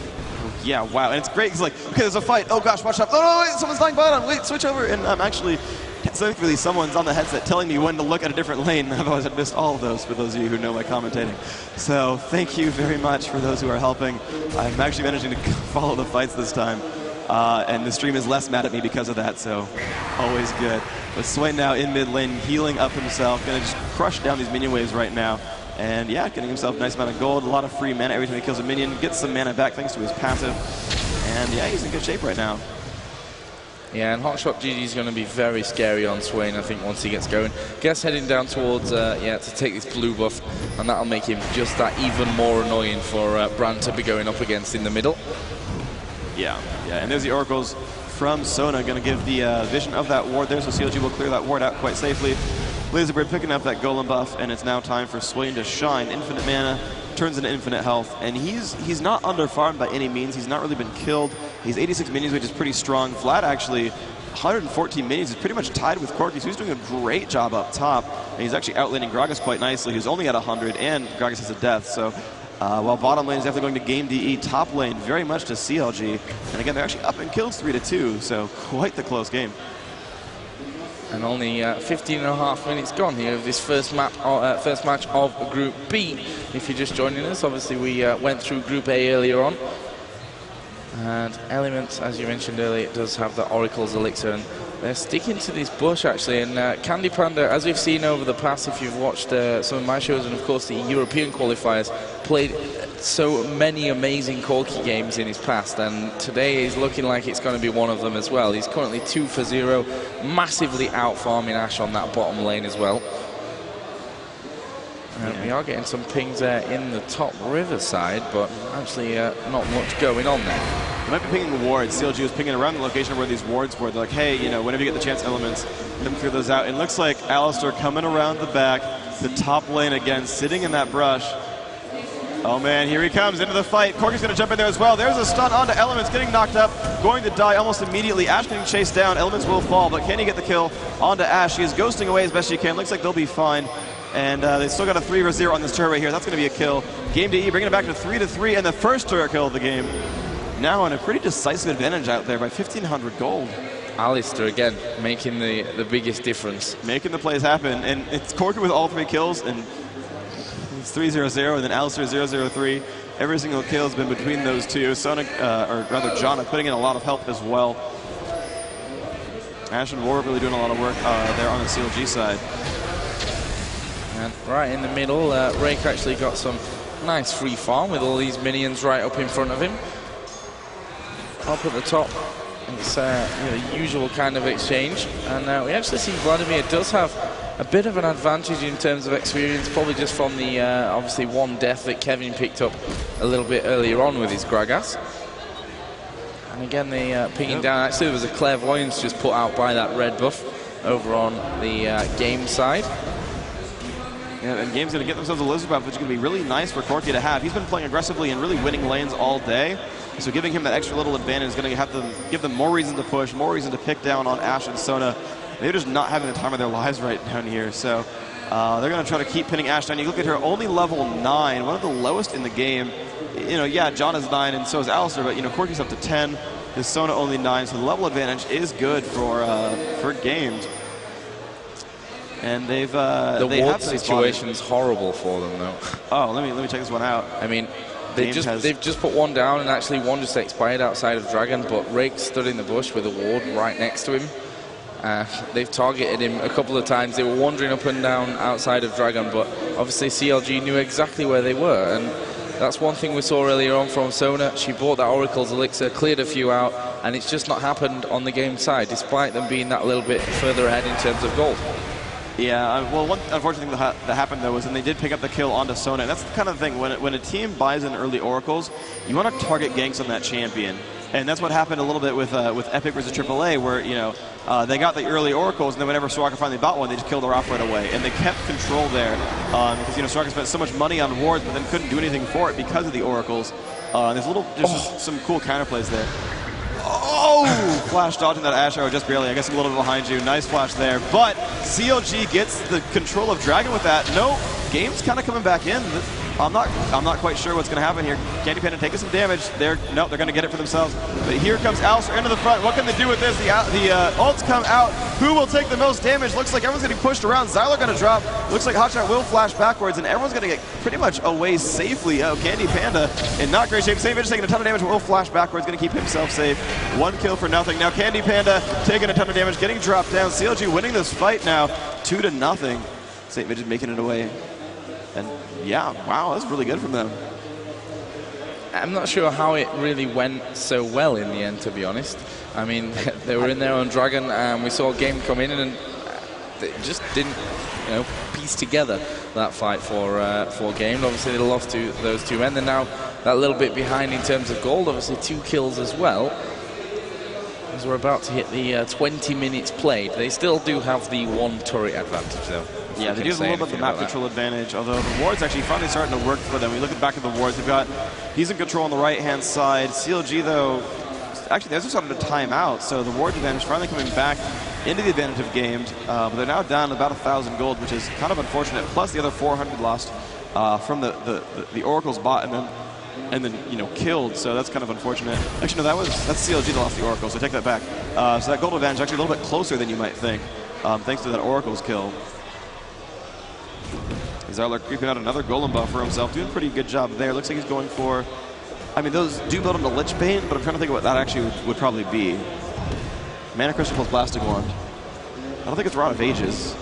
Yeah, wow. And it's great. It's like, okay, there's a fight. Oh, gosh, watch out. Oh, no, wait, someone's dying bottom. Wait, switch over. And I'm actually... Thankfully, someone's on the headset telling me when to look at a different lane. Otherwise, I'd missed all of those for those of you who know my commentating. So thank you very much for those who are helping. I'm actually managing to follow the fights this time. And the stream is less mad at me because of that, so always good. But Swain now in mid lane, healing up himself. Going to just crush down these minion waves right now. And yeah, getting himself a nice amount of gold, a lot of free mana every time he kills a minion. Gets some mana back thanks to his passive. And yeah, he's in good shape right now. Yeah, and Hotshot GG is going to be very scary on Swain, I think, once he gets going. Guess heading down towards, to take this blue buff, and that'll make him just that even more annoying for Brand to be going up against in the middle. Yeah, and there's the oracles from Sona, going to give the vision of that ward there, so CLG will clear that ward out quite safely. Laserbird picking up that golem buff, and it's now time for Swain to shine. Infinite mana, turns into infinite health, and he's not under-farmed by any means. He's not really been killed. He's 86 minions, which is pretty strong. Vlad actually, 114 minions, is pretty much tied with Corki, so he's doing a great job up top. And he's actually outlaning Gragas quite nicely, who's only at 100, and Gragas has a death. So while bottom lane is definitely going to game DE, top lane very much to CLG. And again, they're actually up in kills 3-2, so quite the close game. And only 15.5 minutes gone here of this first match of Group B. If you're just joining us, obviously we went through Group A earlier on. And Elements, as you mentioned earlier, it does have the Oracle's Elixir, and they're sticking to this bush actually. And Candy Panda, as we've seen over the past, if you've watched some of my shows and of course the European qualifiers, played so many amazing Corki games in his past, and today is looking like it's going to be one of them as well. He's currently 2-0, massively out-farming Ash on that bottom lane as well. And we are getting some pings there in the top river side, but actually not much going on there. They might be pinging wards. CLG was pinging around the location where these wards were. They're like, hey, you know, whenever you get the chance elements, let them clear those out. And it looks like Alistair coming around the back, the top lane again, sitting in that brush. Oh man, here he comes into the fight. Corki's going to jump in there as well. There's a stun onto Elements, getting knocked up, going to die almost immediately. Ash getting chased down. Elements will fall, but can he get the kill onto Ash? He is ghosting away as best she can. Looks like they'll be fine. And they still got a 3-0 on this turret right here. That's going to be a kill. Game DE bringing it back to 3-3, and the first turret kill of the game. Now on a pretty decisive advantage out there by 1,500 gold. Alistair again making the biggest difference. Making the plays happen, and it's Corki with all 3 kills, and it's 3-0, and then Alistair 0-0-3. Every single kill has been between those two. Sonic, or rather Jonna, putting in a lot of help as well. Ash and Warwick really doing a lot of work there on the CLG side. And right in the middle, Rake actually got some nice free farm with all these minions right up in front of him. up at the top. It's the usual kind of exchange, and we actually see Vladimir does have a bit of an advantage in terms of experience, probably just from the obviously one death that Kevin picked up a little bit earlier on with his Gragas. And again, the pinging down. Actually, there was a clairvoyance just put out by that red buff over on the game side. Yeah, and Game's going to get themselves a lizard buff, which is going to be really nice for Corki to have. He's been playing aggressively and really winning lanes all day. So giving him that extra little advantage is going to give them more reason to push, more reason to pick down on Ashe and Sona. They're just not having the time of their lives right down here. So they're going to try to keep pinning Ashe down. You look at her, only level 9, one of the lowest in the game. Yeah, John is 9 and so is Alistair, but Corki's up to 10. This Sona only 9, so the level advantage is good for Games. And they've the ward situation's horrible for them though. Oh, let me check this one out. I mean, they've just put one down, and actually one just expired outside of Dragon, but Rake stood in the bush with a ward right next to him. They've targeted him a couple of times. They were wandering up and down outside of Dragon, but obviously CLG knew exactly where they were, and that's one thing we saw earlier on from Sona. She bought that Oracle's Elixir, cleared a few out, and it's just not happened on the game side, despite them being that little bit further ahead in terms of gold. Yeah, well, one unfortunate thing that happened, though, was when they did pick up the kill onto Sona. And that's the kind of thing, when a team buys in early Oracles, you want to target ganks on that champion. And that's what happened a little bit with Epic versus AAA, where, they got the early Oracles, and then whenever Soraka finally bought one, they just killed her off right away. And they kept control there, because, Soraka spent so much money on wards, but then couldn't do anything for it because of the Oracles. There's some cool counterplays there. Oh! Flash dodging that Ashe arrow just barely. I guess I'm a little bit behind you. Nice flash there. But CLG gets the control of Dragon with that. No, Game's kind of coming back in. I'm not quite sure what's going to happen here. Candy Panda taking some damage. They're going to get it for themselves. But here comes Alistair into the front. What can they do with this? The ults come out. Who will take the most damage? Looks like everyone's getting pushed around. Xyler going to drop. Looks like Hotshot will flash backwards, and everyone's going to get pretty much away safely. Oh, Candy Panda in not great shape. Savage taking a ton of damage. Will flash backwards. Going to keep himself safe. One kill for nothing. Now Candy Panda taking a ton of damage, getting dropped down. CLG winning this fight now, 2-0. Savage is making it away. And yeah, wow, that's really good from them. I'm not sure how it really went so well in the end, to be honest. I mean, they were in there on Dragon, and we saw Game come in, and they just didn't, piece together that fight for Game. Obviously, they lost to those two men. They're now that little bit behind in terms of gold. Obviously, 2 kills as well. As we're about to hit the 20 minutes played, they still do have the 1 turret advantage, though. Yeah, they do have a little bit of the map control advantage, although the ward's actually finally starting to work for them. We look back at the wards, he's in control on the right-hand side. CLG, though, actually, they're starting to time out, so the ward advantage finally coming back into the advantage of Games. But they're now down about 1,000 gold, which is kind of unfortunate, plus the other 400 lost from the Oracle's bot and then killed, so that's kind of unfortunate. Actually, no, that's CLG that lost the Oracle, so take that back. So that gold advantage is actually a little bit closer than you might think, thanks to that Oracle's kill. Xyler creeping out another golem buff for himself, doing a pretty good job there. Looks like he's going for, I mean, those do build him to Lich Bane, but I'm trying to think of what that actually would probably be. Mana Crystal plus Blasting Wand. I don't think it's Rod of Ages.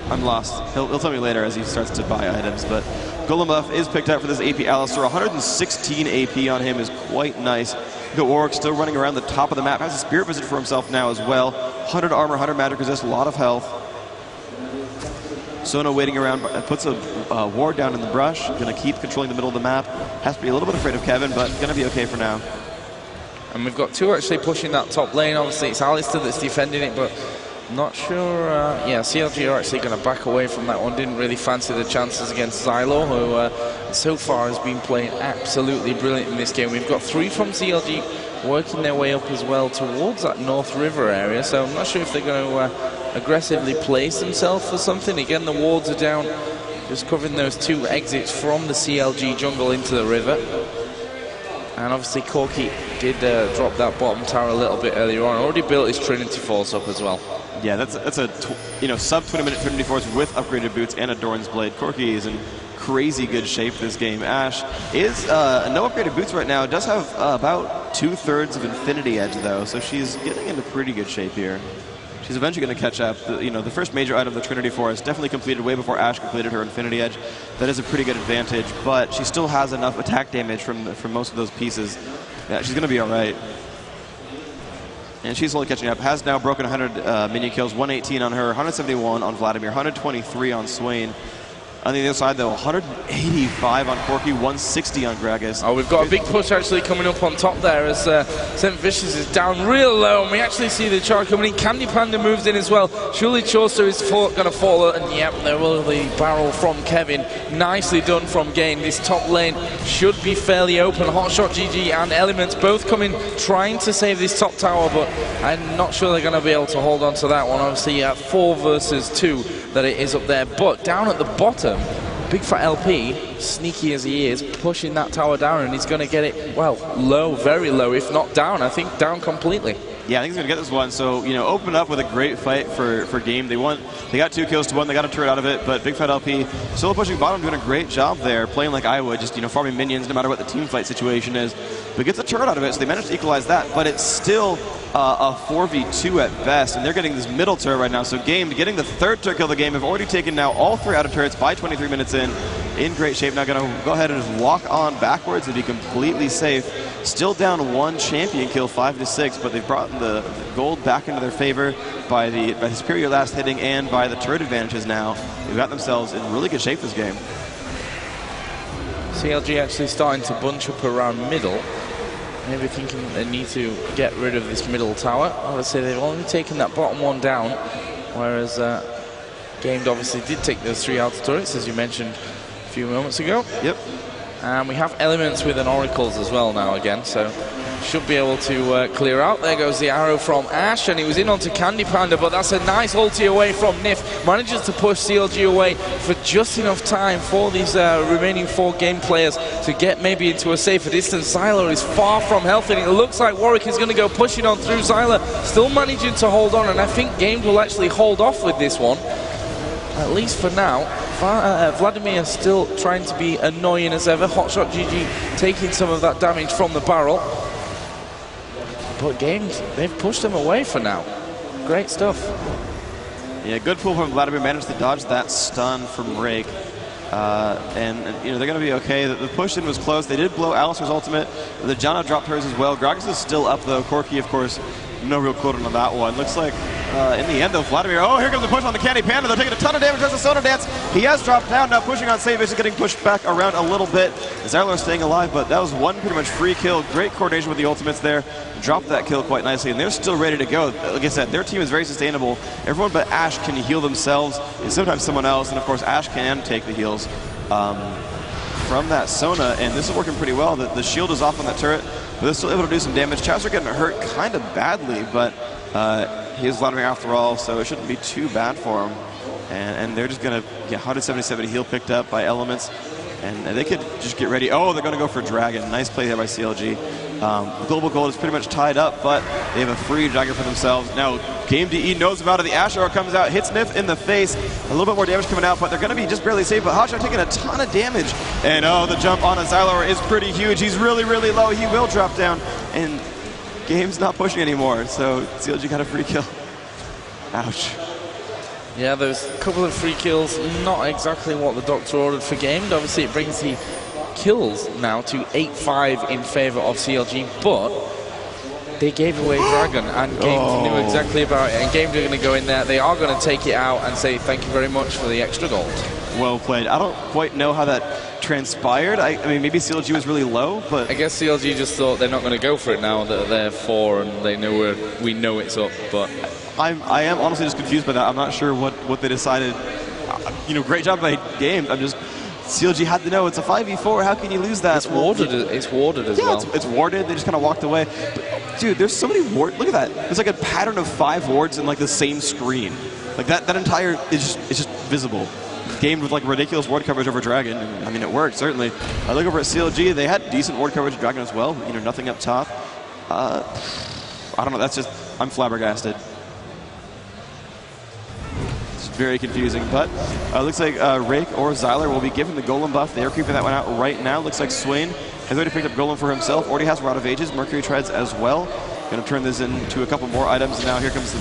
I'm lost. He'll tell me later as he starts to buy items, but golem buff is picked up for this AP Alistair. 116 AP on him is quite nice. The Orc still running around the top of the map. Has a Spirit Visit for himself now as well. 100 armor, 100 magic resist, a lot of health. Sona waiting around, puts a ward down in the brush. Going to keep controlling the middle of the map. Has to be a little bit afraid of Kevin, but going to be okay for now. And we've got 2 actually pushing that top lane. Obviously, it's Alistair that's defending it, but not sure. Yeah, CLG are actually going to back away from that one. Didn't really fancy the chances against Xylo, who so far has been playing absolutely brilliant in this game. We've got 3 from CLG working their way up as well towards that North River area, so I'm not sure if they're going to aggressively place themselves for something. Again, the wards are down, just covering those 2 exits from the CLG jungle into the river. And obviously Corki did drop that bottom tower a little bit earlier on. Already built his Trinity Force up as well. Yeah, that's a sub 20-minute Trinity Force with upgraded boots and a Doran's Blade. Corki is in crazy good shape this game. Ashe is no upgraded boots right now. Does have about 2/3 of Infinity Edge though, so she's getting into pretty good shape here. she's eventually going to catch up. The first major item, the Trinity Forest, definitely completed way before Ash completed her Infinity Edge. That is a pretty good advantage, but she still has enough attack damage from most of those pieces. Yeah, she's going to be all right. And she's slowly catching up. Has now broken 100 minion kills, 118 on her, 171 on Vladimir, 123 on Swain. On the other side, though, 185 on Corki, 160 on Gragas. Oh, we've got a big push actually coming up on top there as St. Vicious is down real low, and we actually see the charge coming in. Candy Panda moves in as well. Surely Chaucer is going to fall, and yep, there will the barrel from Kevin. Nicely done from Game. This top lane should be fairly open. Hotshot GG and Elements both coming, trying to save this top tower, but I'm not sure they're going to be able to hold on to that one. Obviously, 4 versus 2 that it is up there, but down at the bottom, Big Fat LP, sneaky as he is, pushing that tower down, and he's going to get it, well, low, very low, if not down. I think down completely. Yeah, I think he's going to get this one. So, open up with a great fight for Game. They got 2 kills to 1. They got a turret out of it, but Big Fat LP still pushing bottom, doing a great job there, playing like I would, just, farming minions no matter what the team fight situation is. But gets a turret out of it, so they managed to equalize that, but it's still a 4v2 at best, and they're getting this middle turret right now. So Game, getting the 3rd turret kill of the game, have already taken now all 3 outer turrets by 23 minutes in great shape. Now going to go ahead and just walk on backwards and be completely safe. Still down 1 champion kill, 5-6, but they've brought the gold back into their favor by the superior last hitting and by the turret advantages now. They've got themselves in really good shape this game. CLG actually starting to bunch up around middle. Maybe thinking they need to get rid of this middle tower. I would say they've only taken that bottom one down, whereas Gamed obviously did take those 3 outer turrets, as you mentioned a few moments ago. Yep. And we have Elements with an Oracles as well now again, so should be able to clear out. There goes the arrow from Ash, and he was in onto Candy Panda, but that's a nice ulti away from Nif. Manages to push CLG away for just enough time for these remaining 4 game players to get maybe into a safer distance. Zyla is far from healthy, and it looks like Warwick is going to go pushing on through. Zyla still managing to hold on, and I think Games will actually hold off with this one, at least for now. Vladimir still trying to be annoying as ever. Hotshot GG taking some of that damage from the barrel. But Games, they've pushed them away for now. Great stuff. Yeah, good pull from Vladimir. Managed to dodge that stun from Rake. And they're going to be okay. The push-in was close. They did blow Alistair's ultimate. The Janna dropped hers as well. Gragas is still up, though. Corki, of course, no real quote on that one. Looks like in the end, though, Vladimir, here comes the push on the Candy Panda. They're taking a ton of damage as the Sonar Dance. He has dropped down, now pushing on Save. Is getting pushed back around a little bit. Zyler staying alive, but that was one pretty much free kill. Great coordination with the ultimates there. Dropped that kill quite nicely, and they're still ready to go. Like I said, their team is very sustainable. Everyone but Ash can heal themselves, and sometimes someone else, and of course Ash can take the heals from that Sona, and this is working pretty well. The shield is off on that turret, but they're still able to do some damage. Chowser getting hurt kind of badly, but he is Vladimir after all, so it shouldn't be too bad for him. And they're just going to get 177 heal picked up by Elements, and they could just get ready. Oh, they're going to go for Dragon. Nice play there by CLG. The global gold is pretty much tied up, but they have a free Dragon for themselves. Now, Game DE knows about it. The Ash arrow comes out, hits Nif in the face. A little bit more damage coming out, but they're going to be just barely safe. But Hotshot taking a ton of damage. And the jump on a Xylor is pretty huge. He's really, really low. He will drop down. And Game's not pushing anymore, so CLG got a free kill. Ouch. Yeah, those couple of free kills, not exactly what the doctor ordered for Game. Obviously, it brings the kills now to 8-5 in favor of CLG, but they gave away Dragon, and Game knew exactly about it, and Game are going to go in there. They are going to take it out and say thank you very much for the extra gold. Well played. I don't quite know how that transpired. I mean, maybe CLG was really low, but I guess CLG just thought they're not going to go for it now that they're 4 and they know we know it's up. But I am honestly just confused by that. I'm not sure what they decided. Great job by Game. CLG had to know it's a 5v4. How can you lose that? It's warded. It's warded as well. It's warded. They just kind of walked away. But, dude, there's so many wards. Look at that. There's like a pattern of 5 wards in like the same screen. Like that entire it's just visible. Game with like ridiculous ward coverage over Dragon. I mean, it worked certainly. I look over at CLG. They had decent ward coverage of Dragon as well. Nothing up top. I don't know. That's just I'm flabbergasted. Very confusing, but looks like Rake or Zyler will be given the Golem buff. They are creeping that one out right now. Looks like Swain has already picked up Golem for himself. Already has Rod of Ages, Mercury Treads as well. Going to turn this into a couple more items. And now here comes the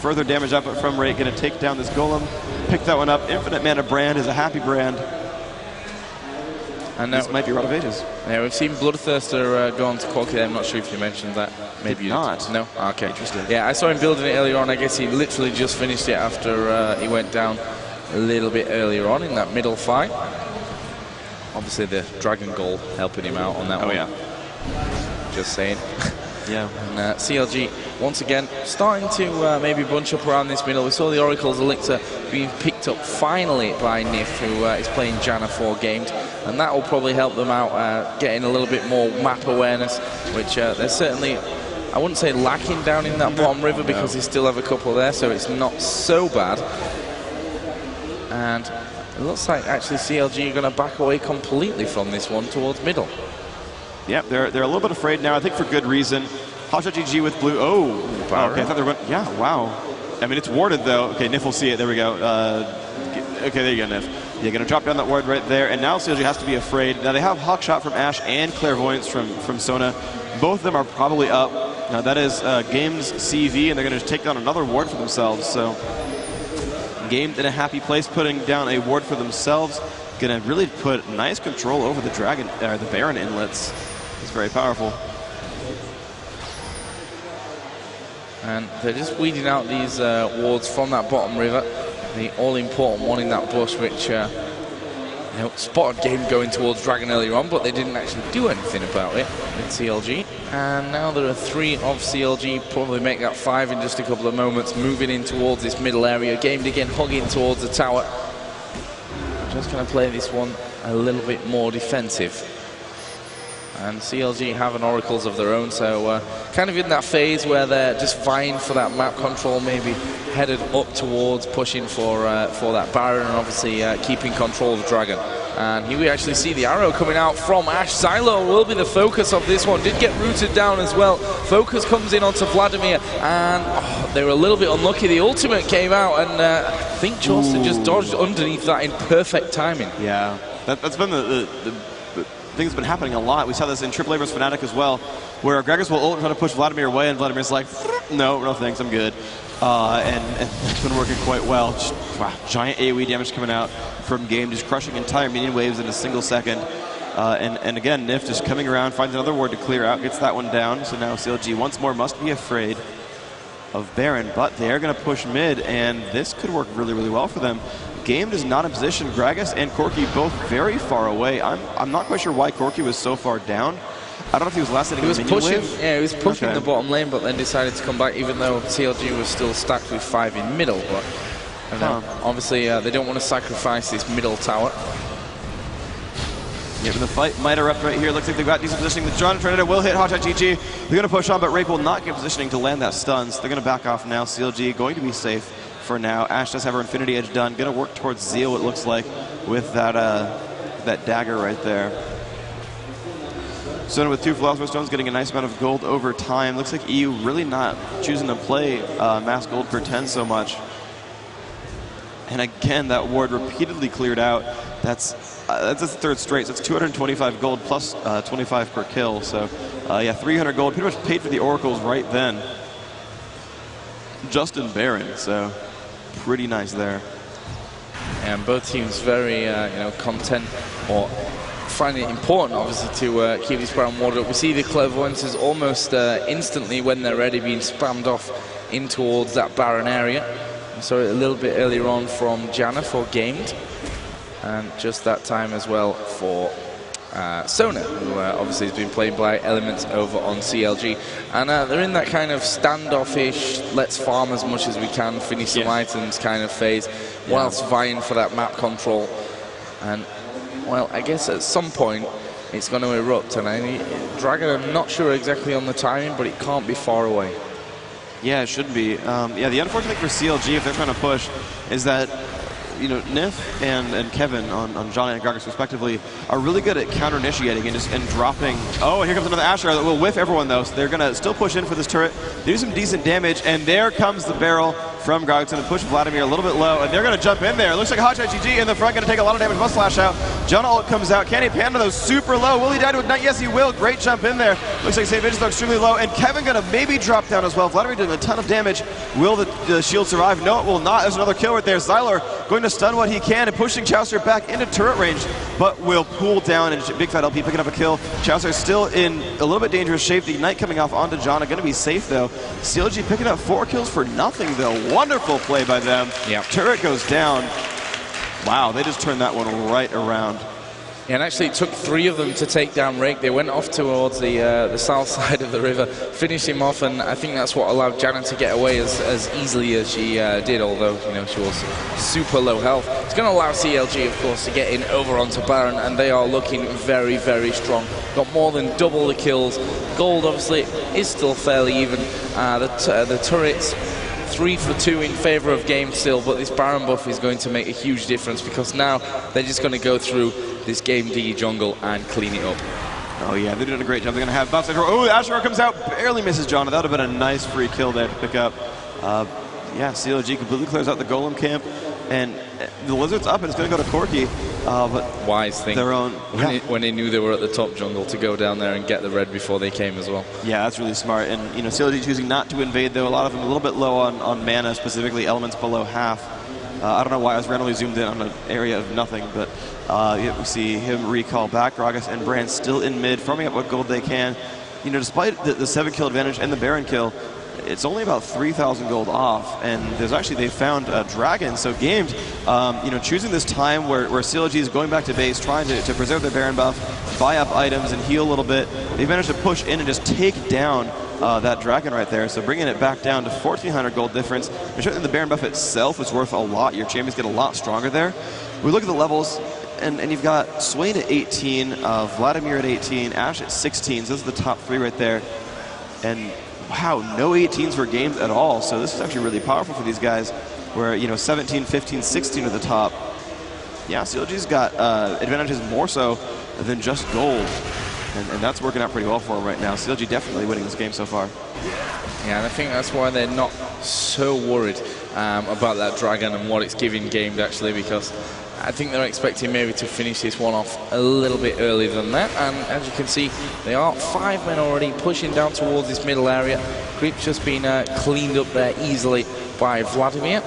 further damage output from Rate. Going to take down this Golem, pick that one up. Infinite Mana Brand is a happy brand. And this might be Rod of Ages. Yeah, we've seen Bloodthirster go on to Qualky. I'm not sure if you mentioned that. Maybe you not. No? Okay. Interesting. Yeah, I saw him building it earlier on. I guess he literally just finished it after he went down a little bit earlier on in that middle fight. Obviously, the Dragon Goal helping him out on that one. Oh, yeah. Just saying. Yeah. And CLG, once again, starting to maybe bunch up around this middle. We saw the Oracle's Elixir being picked up finally by Nif, who is playing Janna 4 games. And that will probably help them out getting a little bit more map awareness, which they're certainly, I wouldn't say lacking down in that bottom river, because they still have a couple there, so it's not so bad. And it looks like actually CLG are going to back away completely from this one towards middle. Yep, they're a little bit afraid now, I think for good reason. Hotshot GG with blue. Oh, okay, I thought they were going, yeah, wow. I mean, it's warded though. Okay, Nif will see it, there we go. Okay, there you go, Nif. You're going to drop down that ward right there, and now CLG has to be afraid. Now they have Hawkshot from Ash and Clairvoyance from Sona. Both of them are probably up. Now that is Games CV, and they're going to take down another ward for themselves. So Game in a happy place, putting down a ward for themselves. Going to really put nice control over the Dragon, the Baron inlets. It's very powerful. And they're just weeding out these wards from that bottom river. The all-important one in that bush, which spotted Game going towards Dragon earlier on, but they didn't actually do anything about it in CLG. And now there are 3 of CLG, probably make that 5 in just a couple of moments, moving in towards this middle area. Game again hugging towards the tower. Just going to play this one a little bit more defensive. And CLG have an Oracles of their own, so kind of in that phase where they're just vying for that map control, maybe headed up towards pushing for that Baron, and obviously keeping control of Dragon. And here we actually see the arrow coming out from Ash. Xylo will be the focus of this one. Did get rooted down as well. Focus comes in onto Vladimir, and they were a little bit unlucky. The ultimate came out, and I think Chaucer just dodged underneath that in perfect timing. Yeah, that's been the thing that's been happening a lot. We saw this in AAA vs Fnatic as well, where Gragas will ult and try to push Vladimir away, and Vladimir's like, no thanks, I'm good. And it's been working quite well. Just, wow, giant AoE damage coming out from Game, just crushing entire minion waves in a single second. And again, Nif just coming around, finds another ward to clear out, gets that one down. So now CLG once more must be afraid of Baron, but they are going to push mid, and this could work really, really well for them. Game is not in position. Gragas and Corki both very far away. I'm not quite sure why Corki was so far down. I don't know if he was last hitting a minion wave. Yeah, he was pushing the bottom lane, but then decided to come back, even though CLG was still stacked with 5 in middle. But I don't know. Obviously, they don't want to sacrifice this middle tower. Yeah, but the fight might erupt right here. Looks like they've got decent positioning. The John Trinidad will hit Hotshot GG. They're going to push on, but Rape will not get positioning to land that stun. So they're going to back off now. CLG going to be safe for now. Ash does have her Infinity Edge done. Going to work towards Zeal, it looks like, with that that dagger right there. Sona with 2 Philosopher's Stones, getting a nice amount of gold over time. Looks like EU really not choosing to play Mass Gold for 10 so much. And again, that ward repeatedly cleared out. That's the 3rd straight, so it's 225 gold plus 25 per kill. So yeah, 300 gold, pretty much paid for the Oracles right then. Justin Baron, so pretty nice there. And both teams very content, or finding it important, obviously, to keep this Baron warded up. We see the Clairvoyances almost instantly, when they're ready, being spammed off in towards that Baron area. So a little bit earlier on from Janna for Gamed, and just that time as well for Sona, who obviously has been playing by Elements over on CLG. And they're in that kind of standoffish, let's farm as much as we can, finish some items kind of phase, whilst vying for that map control. And, well, I guess at some point it's going to erupt. And Dragon, I'm not sure exactly on the timing, but it can't be far away. Yeah, it should be. Yeah, the unfortunate thing for CLG, if they're trying to push, is that Nif and Kevin on Johnny and Gragas respectively are really good at counter-initiating and dropping. Oh, and here comes another Asher that will whiff everyone though. So they're gonna still push in for this turret. They do some decent damage, and there comes the barrel from Grogson and push Vladimir a little bit low, and they're going to jump in there. It looks like Hotshot GG in the front, going to take a lot of damage. Must flash out. Jonah ult comes out. Can he panda those super low? Will he die to ignite? Yes, he will. Great jump in there. Looks like St. Vincent's though extremely low, and Kevin going to maybe drop down as well. Vladimir doing a ton of damage. Will the shield survive? No, it will not. There's another kill right there. Xylor going to stun what he can and pushing Chaucer back into turret range, but will pull down, and Big Fat LP picking up a kill. Chaucer still in a little bit dangerous shape. The ignite coming off onto Jonah, going to be safe though. CLG picking up 4 kills for nothing though. Wonderful play by them. Yep. Turret goes down. Wow, they just turned that one right around. Yeah, and actually it took 3 of them to take down Rake. They went off towards the south side of the river, finished him off, and I think that's what allowed Janet to get away as easily as she did, although, you know, she was super low health. It's going to allow CLG, of course, to get in over onto Baron, and they are looking very, very strong. Got more than double the kills. Gold, obviously, is still fairly even. The turrets, 3 for 2 in favor of Game still, but this Baron buff is going to make a huge difference because now they're just going to go through this Game Diggy jungle and clean it up. Oh yeah, they're doing a great job. They're going to have bounce. Oh, Asher comes out, barely misses Jonah. That would have been a nice free kill there to pick up. Yeah, CLG completely clears out the Golem camp, and the Lizard's up, and it's going to go to Corki. But wise thing. Their own, when they knew they were at the top jungle to go down there and get the red before they came as well. Yeah, that's really smart. And you know, CLG choosing not to invade though. A lot of them a little bit low on mana, specifically elements below half. I don't know why I was randomly zoomed in on an area of nothing, but yeah, we see him recall back. Gragas and Brand still in mid, farming up what gold they can. You know, despite the 7 kill advantage and the Baron kill, it's only about 3,000 gold off, and there's actually, they found a dragon. So Games, you know, choosing this time where CLG is going back to base, trying to preserve their Baron buff, buy up items and heal a little bit. They've managed to push in and just take down that dragon right there. So bringing it back down to 1,400 gold difference. And certainly the Baron buff itself is worth a lot. Your champions get a lot stronger there. We look at the levels, and you've got Swain at 18, Vladimir at 18, Ash at 16. So those are the top 3 right there. And wow, no 18s for Games at all. So this is actually really powerful for these guys, where, you know, 17, 15, 16 at the top. Yeah, CLG's got advantages more so than just gold. And that's working out pretty well for them right now. CLG definitely winning this game so far. Yeah, and I think that's why they're not so worried about that dragon and what it's giving Games, actually, because I think they're expecting maybe to finish this one off a little bit earlier than that. And as you can see, they are 5 men already pushing down towards this middle area. Creep's just been cleaned up there easily by Vladimir.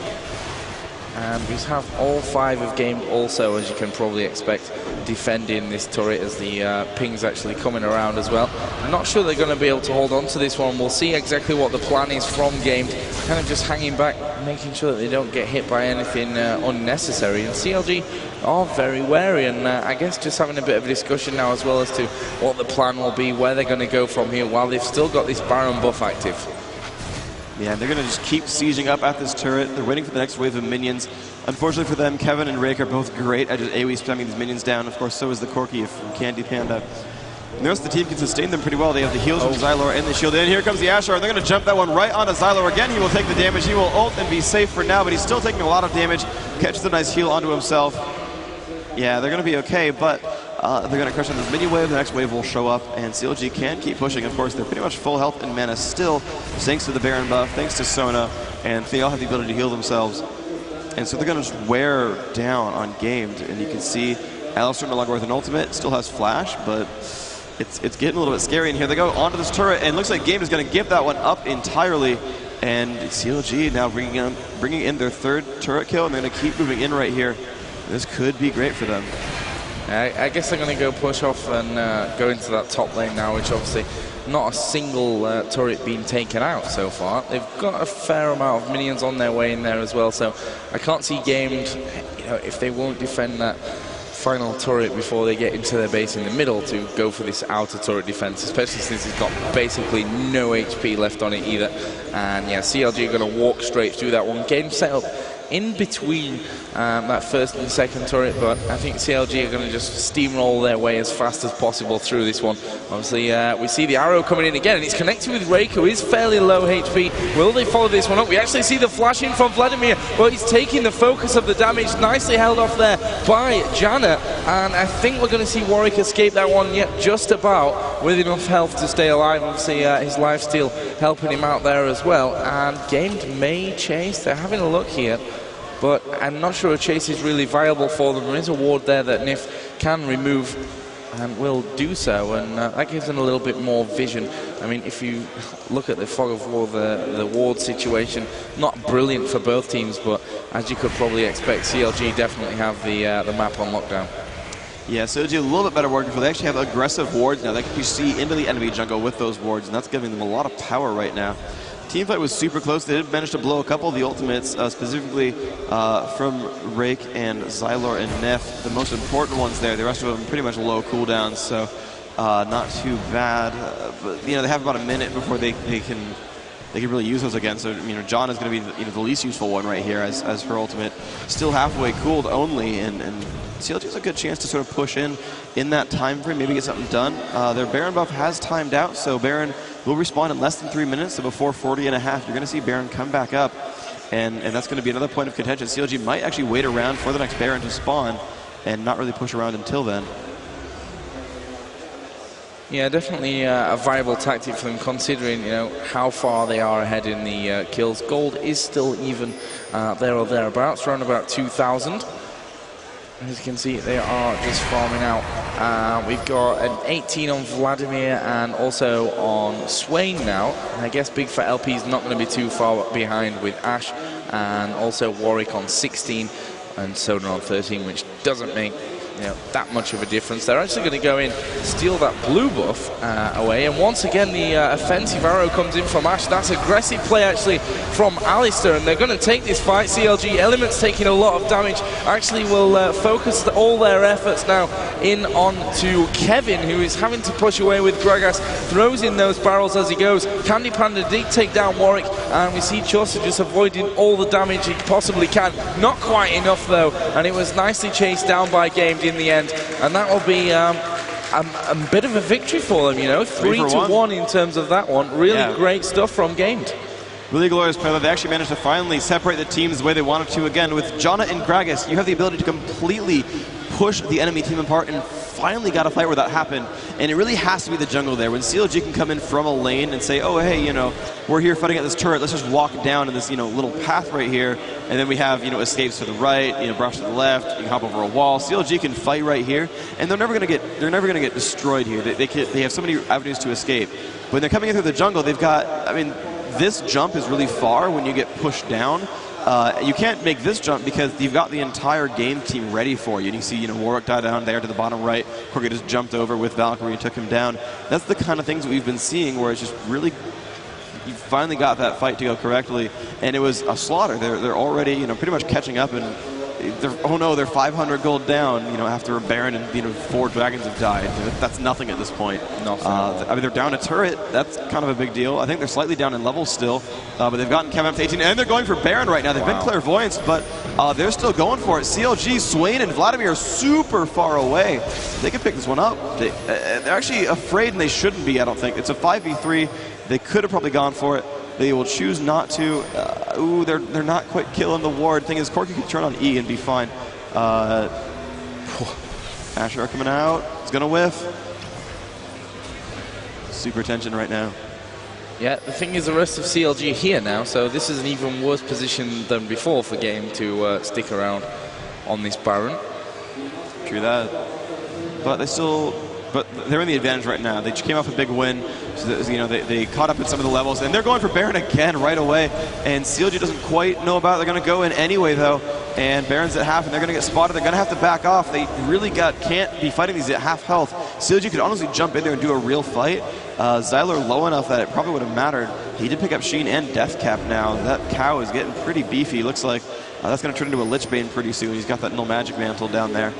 And we have all 5 of Game also, as you can probably expect, defending this turret as the ping's actually coming around as well. I'm not sure they're going to be able to hold on to this one. We'll see exactly what the plan is from Game. Kind of just hanging back, making sure that they don't get hit by anything unnecessary. And CLG are very wary, and I guess just having a bit of a discussion now as well as to what the plan will be, where they're going to go from here, while they've still got this Baron buff active. Yeah, they're going to just keep sieging up at this turret. They're waiting for the next wave of minions. Unfortunately for them, Kevin and Rake are both great at just AoE spamming these minions down. Of course, so is the Corki from Candy Panda. And the rest of the team can sustain them pretty well. They have the heals from Xylor and the shield. And here comes the Asher, and they're going to jump that one right onto Xylor again. He will take the damage. He will ult and be safe for now, but he's still taking a lot of damage. Catches a nice heal onto himself. Yeah, they're going to be okay, but they're going to crush on this mini wave. The next wave will show up, and CLG can keep pushing. Of course, they're pretty much full health and mana still, thanks to the Baron buff, thanks to Sona, and they all have the ability to heal themselves. And so they're going to just wear down on Gamed, and you can see Alistair no longer with an ultimate, still has flash, but it's getting a little bit scary in here. They go onto this turret, and it looks like Gamed is going to give that one up entirely. And CLG now bringing in their 3rd turret kill, and they're going to keep moving in right here. This could be great for them. I guess they're going to go push off and go into that top lane now, which obviously not a single turret being taken out so far. They've got a fair amount of minions on their way in there as well, so I can't see Gamed, you know, if they won't defend that final turret before they get into their base in the middle, to go for this outer turret defense, especially since it's got basically no HP left on it either. And yeah, CLG are going to walk straight through that one. Game set up in between that first and second turret, but I think CLG are going to just steamroll their way as fast as possible through this one. Obviously, we see the arrow coming in again, and he's connected with Rake, who is fairly low HP. Will they follow this one up? We actually see the flash in from Vladimir, but he's taking the focus of the damage, nicely held off there by Janet, and I think we're going to see Warwick escape that one yet just about with enough health to stay alive. Obviously, his lifesteal helping him out there as well, and Gamed may chase. They're having a look here, but I'm not sure a chase is really viable for them. There is a ward there that Nif can remove and will do so, and that gives them a little bit more vision. I mean, if you look at the fog of war, the ward situation, not brilliant for both teams, but as you could probably expect, CLG definitely have the map on lockdown. Yeah, so CLG a little bit better ward control. They actually have aggressive wards now. They can see into the enemy jungle with those wards, and that's giving them a lot of power right now. Teamfight was super close. They did manage to blow a couple of the ultimates, specifically from Rake and Xylor and Nef, the most important ones there. The rest of them pretty much low cooldowns, so not too bad. But you know, they have about a minute before they can really use those again. So you know, John is going to be the least useful one right here, as her ultimate still halfway cooled only, and CLG has a good chance to sort of push in that time frame, maybe get something done. Their Baron buff has timed out, so Baron will respawn in less than 3 minutes, so before 40 and a half, you're going to see Baron come back up, and that's going to be another point of contention. CLG might actually wait around for the next Baron to spawn and not really push around until then. Yeah, definitely a viable tactic for them, considering, you know, how far they are ahead in the kills. Gold is still even there or thereabouts, around about 2,000. As you can see, they are just farming out. We've got an 18 on Vladimir and also on Swain now. And I guess Big Fat LP is not going to be too far behind with Ash, and also Warwick on 16 and Soda on 13, which doesn't make that much of a difference. They're actually going to go in, steal that blue buff away, and once again the offensive arrow comes in from Ash. That's aggressive play actually from Alistair, and they're going to take this fight. CLG Elements taking a lot of damage, actually will focus all their efforts now in onto Kevin, who is having to push away with Gragas, throws in those barrels as he goes. Candy Panda did take down Warwick, and we see Chaucer just avoiding all the damage he possibly can. Not quite enough though, and it was nicely chased down by Gamed in the end, and that will be a bit of a victory for them, 3-1 in terms of that one. Really great stuff from Gamed. Really glorious play. They actually managed to finally separate the teams the way they wanted to again. With Jana and Gragas, you have the ability to completely push the enemy team apart, and finally got a fight where that happened. And it really has to be the jungle there. When CLG can come in from a lane and say, oh, hey, we're here fighting at this turret, let's just walk down in this, little path right here. And then we have, escapes to the right, brush to the left, you can hop over a wall. CLG can fight right here, and they're never going to get destroyed here. They have so many avenues to escape. But when they're coming in through the jungle, they've got, this jump is really far when you get pushed down. You can't make this jump because you've got the entire game team ready for you. And you see, Warwick died down there to the bottom right. Corky just jumped over with Valkyrie and took him down. That's the kind of things that we've been seeing, where it's just really, you finally got that fight to go correctly. And it was a slaughter. They're already, pretty much catching up, and they're 500 gold down, after a Baron and 4 dragons have died. That's nothing at this point. They're down a turret. That's kind of a big deal. I think they're slightly down in levels still, but they've gotten Kevin up to 18, and they're going for Baron right now. They've been clairvoyance, but they're still going for it. CLG, Swain, and Vladimir are super far away. They can pick this one up. They're actually afraid, and they shouldn't be, I don't think. It's a 5v3. They could have probably gone for it. They will choose not to. They're not quite killing the ward. Thing is, Corky can turn on E and be fine. Asher coming out. He's going to whiff. Super tension right now. Yeah, the thing is, the rest of CLG are here now, so this is an even worse position than before for Game to stick around on this Baron. True that. But they're in the advantage right now. They just came off a big win. So they caught up in some of the levels, and they're going for Baron again right away. And CLG doesn't quite know about it. They're going to go in anyway, though. And Baron's at half, and they're going to get spotted. They're going to have to back off. They really can't be fighting these at half health. CLG could honestly jump in there and do a real fight. Xylor low enough that it probably would have mattered. He did pick up Sheen and Deathcap now. That cow is getting pretty beefy. Looks like that's going to turn into a Lichbane pretty soon. He's got that null magic mantle down there.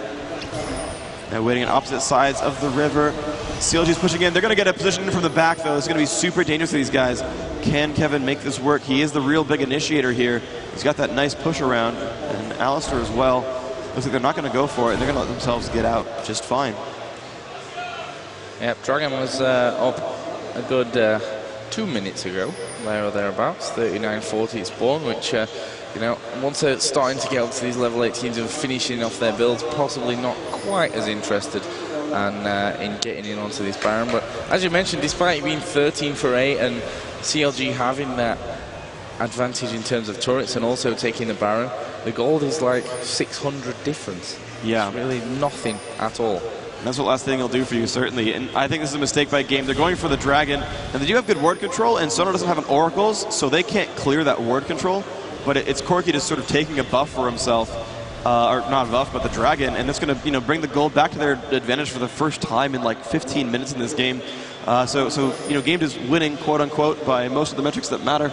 They're waiting on opposite sides of the river. CLG's pushing in. They're going to get a position from the back, though. It's going to be super dangerous for these guys. Can Kevin make this work? He is the real big initiator here. He's got that nice push around, and Alistair as well. Looks like they're not going to go for it, and they're going to let themselves get out just fine. Yep, Dragon was up a good 2 minutes ago, there or thereabouts. 39-40 spawn, which, you know, once they're starting to get up to these level 8 teams and finishing off their builds, possibly not quite as interested in getting in onto this Baron. But as you mentioned, despite it being 13 for 8 and CLG having that advantage in terms of turrets and also taking the Baron, the gold is like 600 difference. Yeah. It's really nothing at all. That's what last thing he'll do for you, certainly. And I think this is a mistake by Game. They're going for the Dragon, and they do have good ward control, and Sono doesn't have an Oracles, so they can't clear that ward control. But it's Corki just sort of taking a buff for himself, or not a buff, but the Dragon, and that's going to, you know, bring the gold back to their advantage for the first time in like 15 minutes in this game. So you know, Game is winning, quote unquote, by most of the metrics that matter.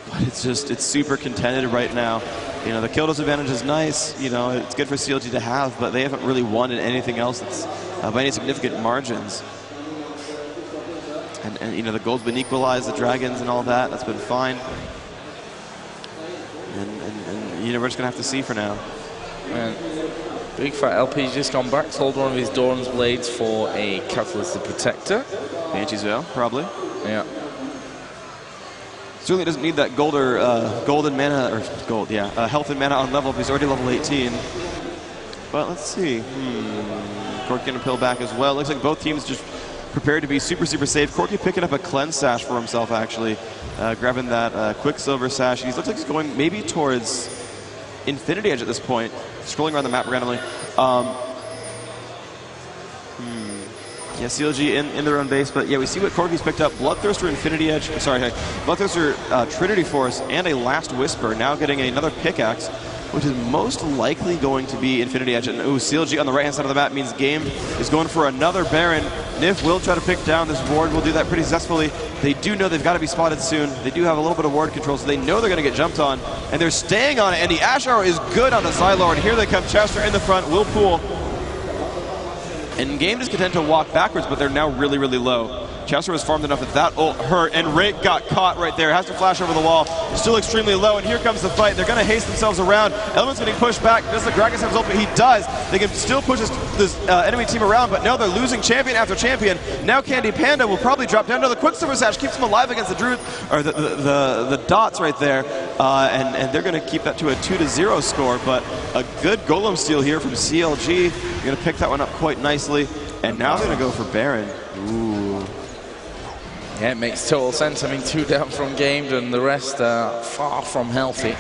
But it's super contended right now. You know, the kill disadvantage is nice. You know, it's good for CLG to have, but they haven't really won in anything else that's by any significant margins. And you know, the gold's been equalized, the dragons and all that. That's been fine. And you know, we're just gonna have to see for now. And Big Fat LP's just gone back, sold one of his Doran's blades for a Catalyst Protector. Banshee's Veil, probably. Yeah. Certainly doesn't need that golden mana, or gold, yeah, health and mana on level, he's already level 18. But let's see. Corki gonna pull back as well. Looks like both teams just prepared to be super, super safe. Corki picking up a cleanse sash for himself, actually. Grabbing that Quicksilver sash. He looks like he's going maybe towards Infinity Edge at this point. Scrolling around the map randomly. Yeah, CLG in their own base, but yeah, we see what Corki's picked up. Bloodthirster, Infinity Edge, sorry, Bloodthirster, Trinity Force, and a Last Whisper, now getting another pickaxe, which is most likely going to be Infinity Edge. And ooh, CLG on the right-hand side of the map means Game is going for another Baron. Nif will try to pick down this ward, will do that pretty successfully. They do know they've got to be spotted soon. They do have a little bit of ward control, so they know they're going to get jumped on, and they're staying on it, and the Ash Arrow is good on the Xylor, and here they come, Chester in the front, will pool. And Game is content to walk backwards, but they're now really, really low. Chester was farmed enough that that ult hurt, and Rake got caught right there. Has to flash over the wall. Still extremely low, and here comes the fight. They're going to haste themselves around. Element's getting pushed back. Does the Gragas have his ult? But he does. They can still push this enemy team around, but no, they're losing champion after champion. Now Candy Panda will probably drop down. No, the Quicksilver Sash keeps him alive against the Druid, or the dots right there, and they're going to keep that to a 2-0 score, but a good Golem steal here from CLG. They're going to pick that one up quite nicely, and now they're going to go for Baron. Ooh. Yeah, it makes total sense. I mean, 2 down from Gamed and the rest are far from healthy.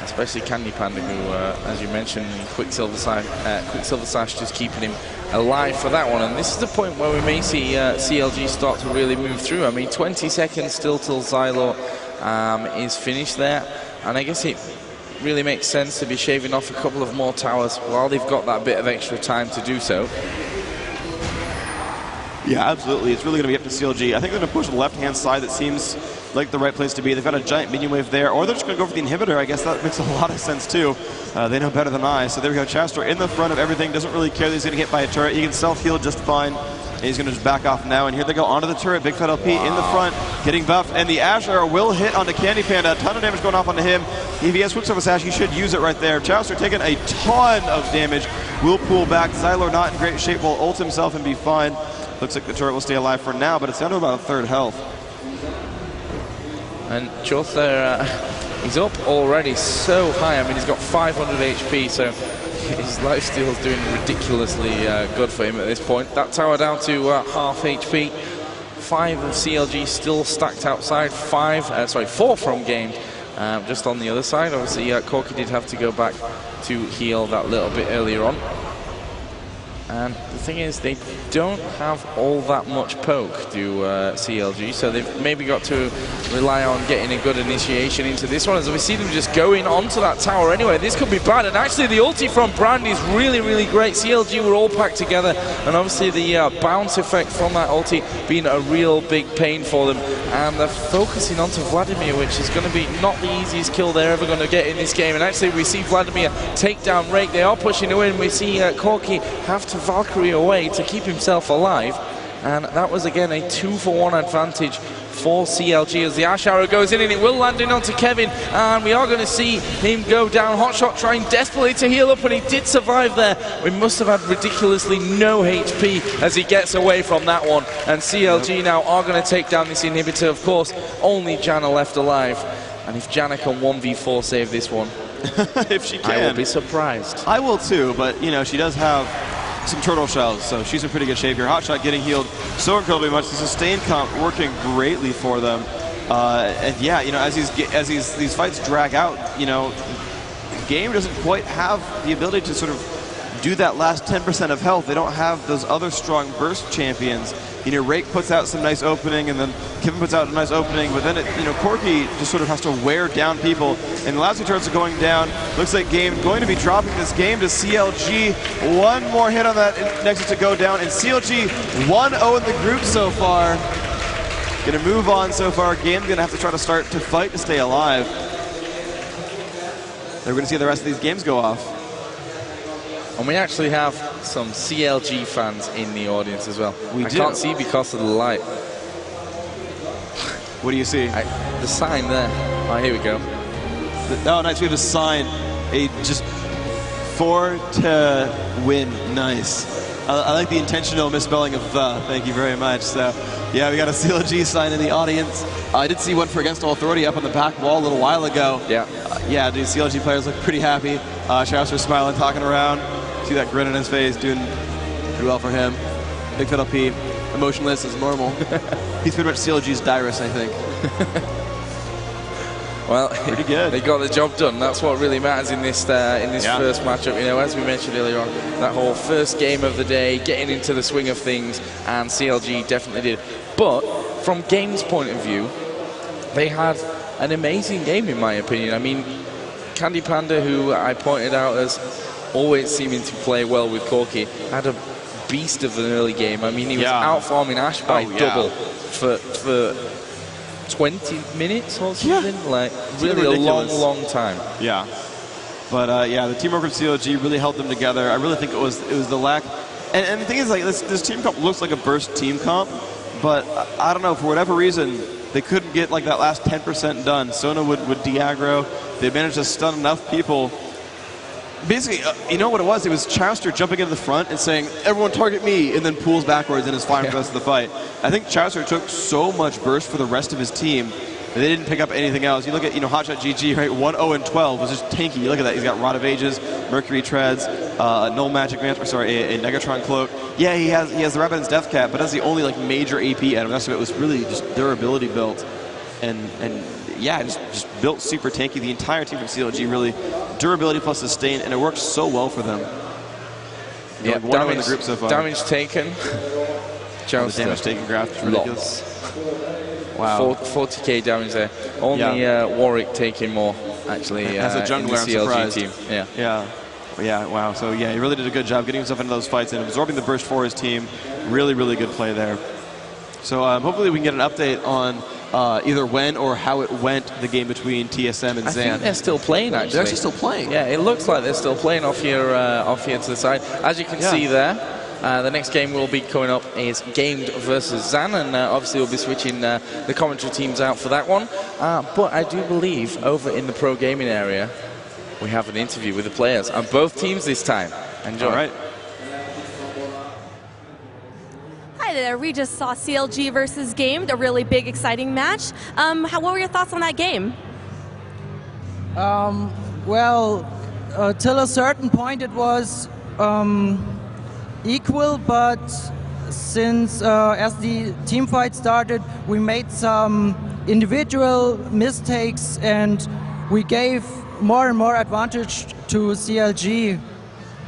Especially Candy Panda, who, as you mentioned, Quicksilver Sash just keeping him alive for that one. And this is the point where we may see CLG start to really move through. I mean, 20 seconds still till Xylor is finished there. And I guess it really makes sense to be shaving off a couple of more towers while they've got that bit of extra time to do so. Yeah, absolutely. It's really going to be up to CLG. I think they're going to push the left-hand side. That seems like the right place to be. They've got a giant minion wave there, or they're just going to go for the inhibitor. I guess that makes a lot of sense, too. They know better than I. So there we go. Chastor in the front of everything. Doesn't really care that he's going to get hit by a turret. He can self-heal just fine. And he's going to just back off now. And here they go onto the turret. Big Fat LP in the front, getting buffed. And the Ash Arrow will hit onto Candy Panda. A ton of damage going off onto him. If he has Quicksilver Sash, he should use it right there. Chaucer taking a ton of damage. Will pull back. Xylor not in great shape. Will ult himself and be fine. Looks like the turret will stay alive for now, but it's down to about a third health. And Chaucer, he's up already so high. I mean, he's got 500 HP, so his lifesteal is doing ridiculously good for him at this point. That tower down to half HP. 5 of CLG still stacked outside. 4 from Game, just on the other side. Obviously, Corki did have to go back to heal that little bit earlier on. And the thing is, they don't have all that much poke, do CLG, so they've maybe got to rely on getting a good initiation into this one, as we see them just going onto that tower anyway. This could be bad, and actually the ulti from Brand is really, really great. CLG were all packed together, and obviously the bounce effect from that ulti being a real big pain for them. And they're focusing onto Vladimir, which is going to be not the easiest kill they're ever going to get in this game. And actually we see Vladimir take down Rake. They are pushing to win. We see Corki have to Valkyrie away to keep himself alive. And that was, again, a 2-for-1 advantage for CLG as the Ash Arrow goes in, and it will land in onto Kevin. And we are going to see him go down. Hotshot trying desperately to heal up, and he did survive there. We must have had ridiculously no HP as he gets away from that one. And CLG now are going to take down this inhibitor. Of course, only Janna left alive. And if Janna can 1v4 save this one, if she can, I will be surprised. I will too, but you know, she does have some turtle shells, so she's in pretty good shape here. Hotshot getting healed so incredibly much. The sustain comp working greatly for them. And yeah, you know, as these fights drag out, you know, Game doesn't quite have the ability to sort of do that last 10% of health. They don't have those other strong burst champions. You know, Rake puts out some nice opening, and then Kevin puts out a nice opening, but then, you know, Corky just sort of has to wear down people. And the last two turrets are going down. Looks like Game going to be dropping this game to CLG. One more hit on that Nexus to go down, and CLG 1-0 in the group so far. Gonna move on so far. Game's gonna have to try to start to fight to stay alive. They're gonna see the rest of these games go off. And we actually have some CLG fans in the audience as well. I can't see because of the light. What do you see? The sign there. Oh, here we go. Oh, nice. We have a sign. Just 4 to win. Nice. I like the intentional misspelling of the. Thank you very much. So, yeah, we got a CLG sign in the audience. I did see one for Against All Authority up on the back wall a little while ago. Yeah. Yeah, dude, CLG players look pretty happy. Shouts are smiling, talking around. See that grin on his face, doing pretty well for him. Big Fiddle P, emotionless as normal. He's pretty much CLG's Dyrus, I think. Well, pretty good. They got the job done. That's what really matters in this first matchup. You know, as we mentioned earlier on, that whole first game of the day, getting into the swing of things, and CLG definitely did. But from Game's point of view, they had an amazing game, in my opinion. I mean, Candy Panda, who I pointed out as always seeming to play well with Corky, had a beast of an early game. I mean, he was outfarming Ash by double for 20 minutes or something. Like, really a long time. Yeah. But yeah, the teamwork with CLG really held them together. I really think it was the lack. And the thing is, like, this team comp looks like a burst team comp, but I don't know, for whatever reason, they couldn't get like that last 10% done. Sona would de-aggro. They managed to stun enough people. Basically, you know what it was? It was Chowster jumping into the front and saying, everyone target me, and then pulls backwards and is fine for the rest of the fight. I think Chowster took so much burst for the rest of his team that they didn't pick up anything else. You look at, you know, Hotshot GG, right? 1-0-12 was just tanky. You look at that. He's got Rod of Ages, Mercury Treads, a Null Magic Mantle, sorry, a Negatron Cloak. Yeah, he has the Rabbidan's Death Cap, but that's the only like major AP item. The rest of it was really just durability built. And yeah, just built super tanky. The entire team from CLG really durability plus sustain, and it worked so well for them. Yeah, damage, in the group so far. Damage taken. The damage taken graph is ridiculous. Wow. 40k damage there. Only Warwick taking more, actually, as a jungler, in the CLG team. Yeah, wow. So yeah, he really did a good job getting himself into those fights and absorbing the burst for his team. Really, really good play there. So hopefully we can get an update on either when or how it went, the game between TSM and Zan. I think they're still playing, actually. They're actually still playing. Yeah, it looks like they're still playing off here to the side. As you can see there, the next game will be coming up is Gamed versus Zan, and obviously we'll be switching the commentary teams out for that one. But I do believe over in the pro gaming area, we have an interview with the players, and both teams this time. Enjoy. All right. Hi there, we just saw CLG versus Gamed, a really big, exciting match. What were your thoughts on that game? Well, till a certain point it was equal, but since as the team fight started, we made some individual mistakes and we gave more and more advantage to CLG.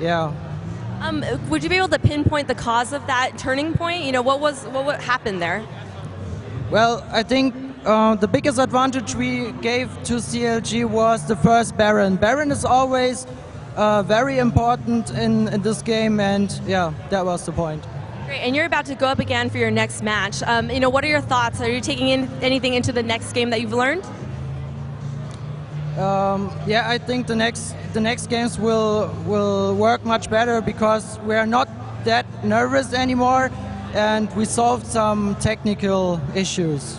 Yeah. Would you be able to pinpoint the cause of that turning point? You know, what happened there? Well, I think the biggest advantage we gave to CLG was the first Baron. Baron is always very important in this game, and yeah, that was the point. Great, and you're about to go up again for your next match. You know, what are your thoughts? Are you taking anything into the next game that you've learned? Yeah, I think the next games will work much better because we are not that nervous anymore, and we solved some technical issues.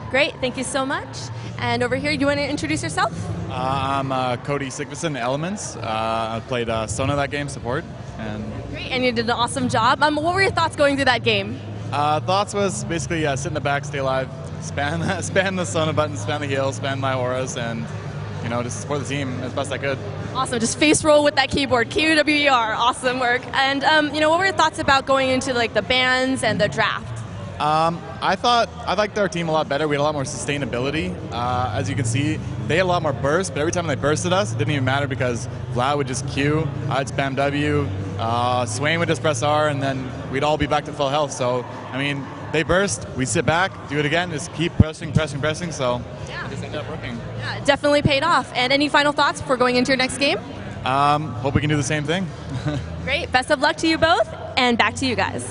Great, thank you so much. And over here, you want to introduce yourself? I'm Cody Sigvason, Elements. I played Sona that game, support. And Great, and you did an awesome job. What were your thoughts going through that game? thoughts was basically sit in the back, stay alive, spam the Sona button, spam the heal, spam my auras, and just support the team as best I could. Awesome, just face roll with that keyboard, Q-W-E-R, awesome work. And what were your thoughts about going into like the bans and the draft? I liked our team a lot better. We had a lot more sustainability. As you can see, they had a lot more burst, but every time they bursted us, it didn't even matter because Vlad would just Q, I'd spam W, Swain would just press R, and then we'd all be back to full health. So, I mean, they burst, we sit back, do it again, just keep pressing, so it just ended up working. Yeah, it definitely paid off. And any final thoughts before going into your next game? Hope we can do the same thing. Great, best of luck to you both, and back to you guys.